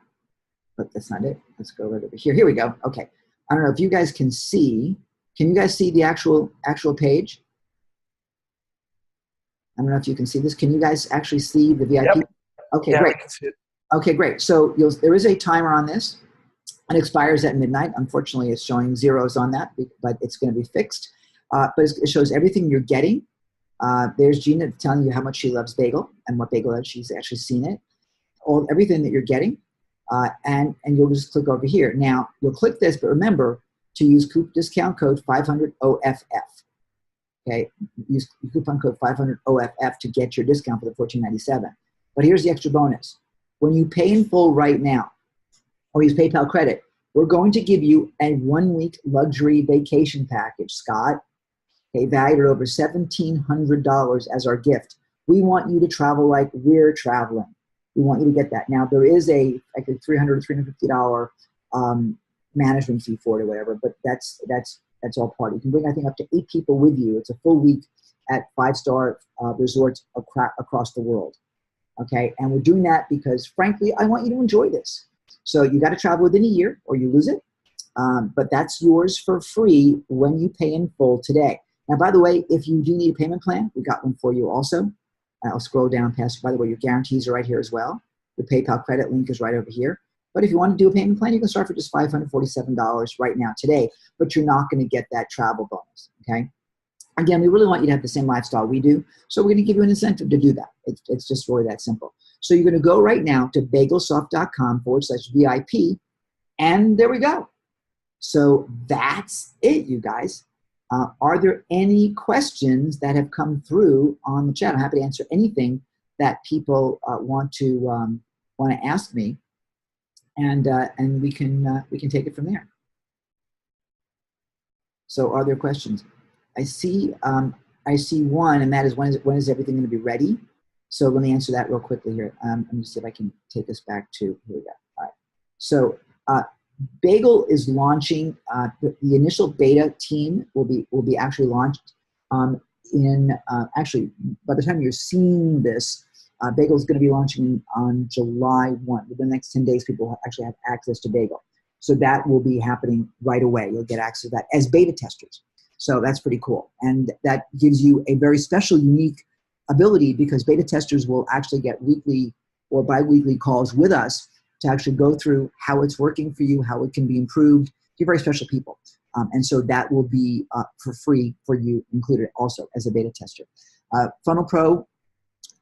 but that's not it. Let's go right over here. Here we go. Okay. I don't know if you guys can see. Can you guys see the actual page? I don't know if you can see this. Can you guys actually see the VIP? Yep. Okay, yeah, great. I can see it. Okay, great. So there is a timer on this. It expires at midnight. Unfortunately, it's showing zeros on that, but it's going to be fixed. But it shows everything you're getting. There's Gina telling you how much she loves bagel and what bagel is. She's actually seen it. Everything that you're getting. And you'll just click over here. Now, you'll click this, but remember to use discount code 500OFF. Okay, use coupon code 500OFF to get your discount for the $14.97. But here's the extra bonus. When you pay in full right now, or use PayPal credit, we're going to give you a 1-week luxury vacation package, Scott, okay, valued at over $1,700 as our gift. We want you to travel like we're traveling. We want you to get that. Now, there is like a $300 or $350 management fee for it or whatever, but that's all part. You can bring, I think, up to 8 people with you. It's a full week at 5-star resorts across the world. Okay, and we're doing that because, frankly, I want you to enjoy this. So you got to travel within a year or you lose it, but that's yours for free when you pay in full today. Now, by the way, if you do need a payment plan, we got one for you also. I'll scroll down past. By the way, your guarantees are right here as well. The PayPal credit link is right over here. But if you want to do a payment plan, you can start for just $547 right now today, but you're not going to get that travel bonus, okay? Again, we really want you to have the same lifestyle we do, so we're going to give you an incentive to do that. It's just really that simple. So you're going to go right now to bagelsoft.com/VIP, and there we go. So that's it, you guys. Are there any questions that have come through on the chat? I'm happy to answer anything that people want to ask me, and we can take it from there. So, are there questions? I see one, and that is when is everything going to be ready? So let me answer that real quickly here. Let me see if I can take us back to, here we go. All right. So Bagel is launching, the initial beta team will be actually launched actually, by the time you're seeing this, Bagel is going to be launching on July 1. Within the next 10 days, people will actually have access to Bagel. So that will be happening right away. You'll get access to that as beta testers. So that's pretty cool. And that gives you a very special, unique ability, because beta testers will actually get weekly or bi-weekly calls with us to actually go through how it's working for you, how it can be improved. You're very special people. And so that will be for free for you included also as a beta tester. Funnel Pro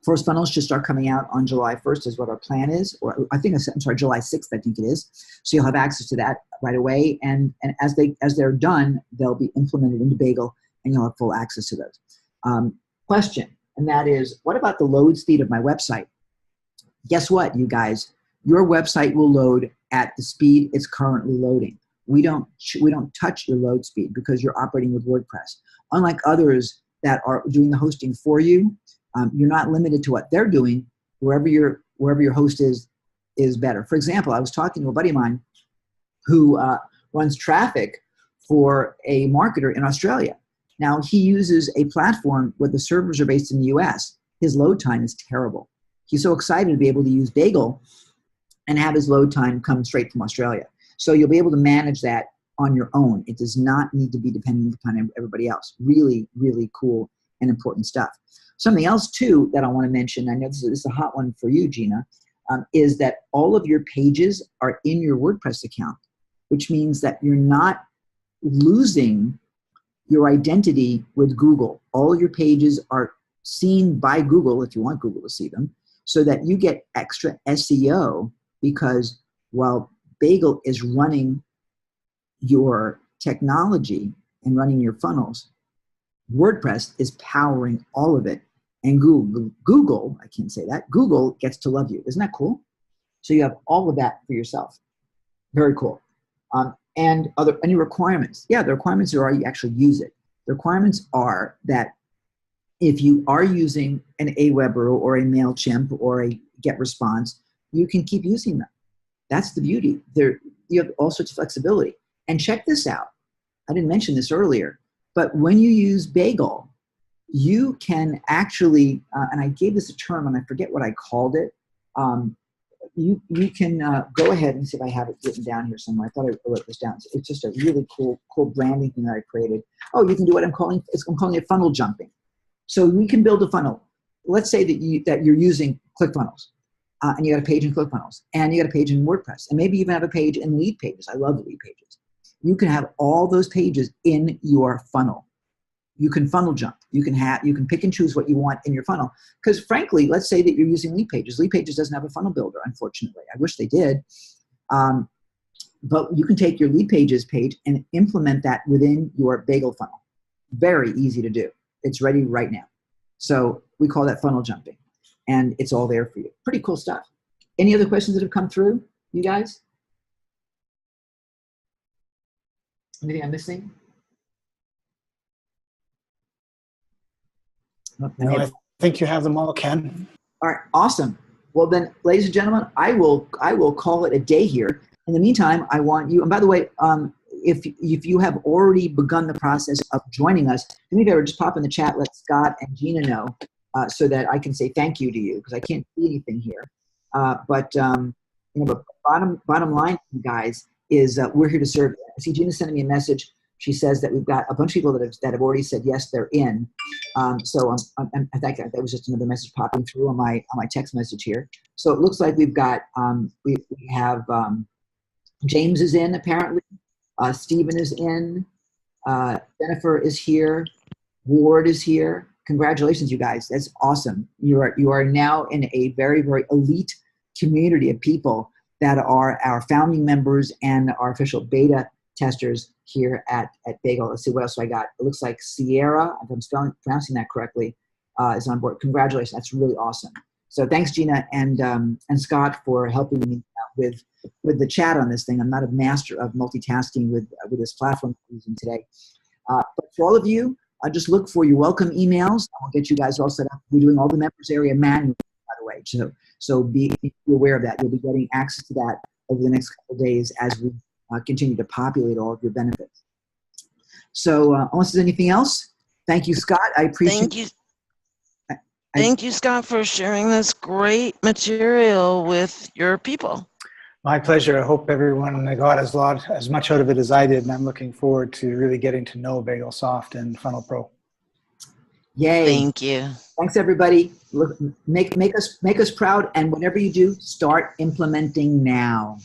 First funnels should start coming out on July 1st is what our plan is, or I think I'm sorry, July 6th, I think it is. So you'll have access to that right away. And as they're done, they'll be implemented into Bagel and you'll have full access to those. Question, and that is, what about the load speed of my website? Guess what, you guys? Your website will load at the speed it's currently loading. We don't touch your load speed because you're operating with WordPress. Unlike others that are doing the hosting for you, you're not limited to what they're doing. Wherever your host is better. For example, I was talking to a buddy of mine who runs traffic for a marketer in Australia. Now, he uses a platform where the servers are based in the US. His load time is terrible. He's so excited to be able to use Bagel and have his load time come straight from Australia. So you'll be able to manage that on your own. It does not need to be dependent upon everybody else. Really, really cool and important stuff. Something else, too, that I want to mention, I know this is a hot one for you, Gina, is that all of your pages are in your WordPress account, which means that you're not losing your identity with Google. All your pages are seen by Google, if you want Google to see them, so that you get extra SEO, because while Bagel is running your technology and running your funnels, WordPress is powering all of it. And Google, I can't say that, Google gets to love you. Isn't that cool? So you have all of that for yourself. Very cool. And any requirements? Yeah, the requirements are you actually use it. The requirements are that if you are using an Aweber or a MailChimp or a GetResponse, you can keep using them. That's the beauty. You have all sorts of flexibility. And check this out. I didn't mention this earlier, but when you use Bagel, you can actually, and I gave this a term and I forget what I called it. You can go ahead and see if I have it written down here somewhere. I thought I wrote this down. It's just a really cool branding thing that I created. Oh, you can do what I'm calling it funnel jumping. So we can build a funnel. Let's say that you're using ClickFunnels, and you got a page in ClickFunnels, and you got a page in WordPress, and maybe even have a page in Lead Pages. I love Lead Pages. You can have all those pages in your funnel. You can funnel jump. You can pick and choose what you want in your funnel. Because frankly, let's say that you're using Lead Pages. Lead Pages doesn't have a funnel builder, unfortunately. I wish they did. But you can take your Lead Pages page and implement that within your Bagel funnel. Very easy to do. It's ready right now. So we call that funnel jumping. And it's all there for you. Pretty cool stuff. Any other questions that have come through, you guys? Anything I'm missing? No, I think you have them all, Ken. All right, awesome. Well then, ladies and gentlemen, I will call it a day here. In the meantime, I want you, and by the way, if you have already begun the process of joining us, maybe I would just pop in the chat, let Scott and Gina know, so that I can say thank you to you, because I can't see anything here. But bottom line, you guys, is we're here to serve. I see Gina sending me a message. She says that we've got a bunch of people that have already said yes, they're in. So I think that was just another message popping through on my text message here. So it looks like we've got we have James is in apparently. Stephen is in. Jennifer is here. Ward is here. Congratulations, you guys. That's awesome. You are now in a very, very elite community of people that are our founding members and our official beta testers here at Bagel. Let's see what else I got. It looks like Sierra, if I'm pronouncing that correctly, is on board. Congratulations. That's really awesome. So thanks, Gina and Scott, for helping me with the chat on this thing. I'm not a master of multitasking with this platform I'm using today. But for all of you, just look for your welcome emails. I'll get you guys all set up. We're doing all the members area manually, by the way. So be aware of that. You'll be getting access to that over the next couple of days as we continue to populate all of your benefits. So unless there's anything else, thank you, Scott. I appreciate Thank you. Thank you, Scott, for sharing this great material with your people. My pleasure. I hope everyone got as much out of it as I did, and I'm looking forward to really getting to know BagelSoft and Funnel Pro. Yay. Thank you. Thanks, everybody. Look, make us proud, and whatever you do, start implementing now.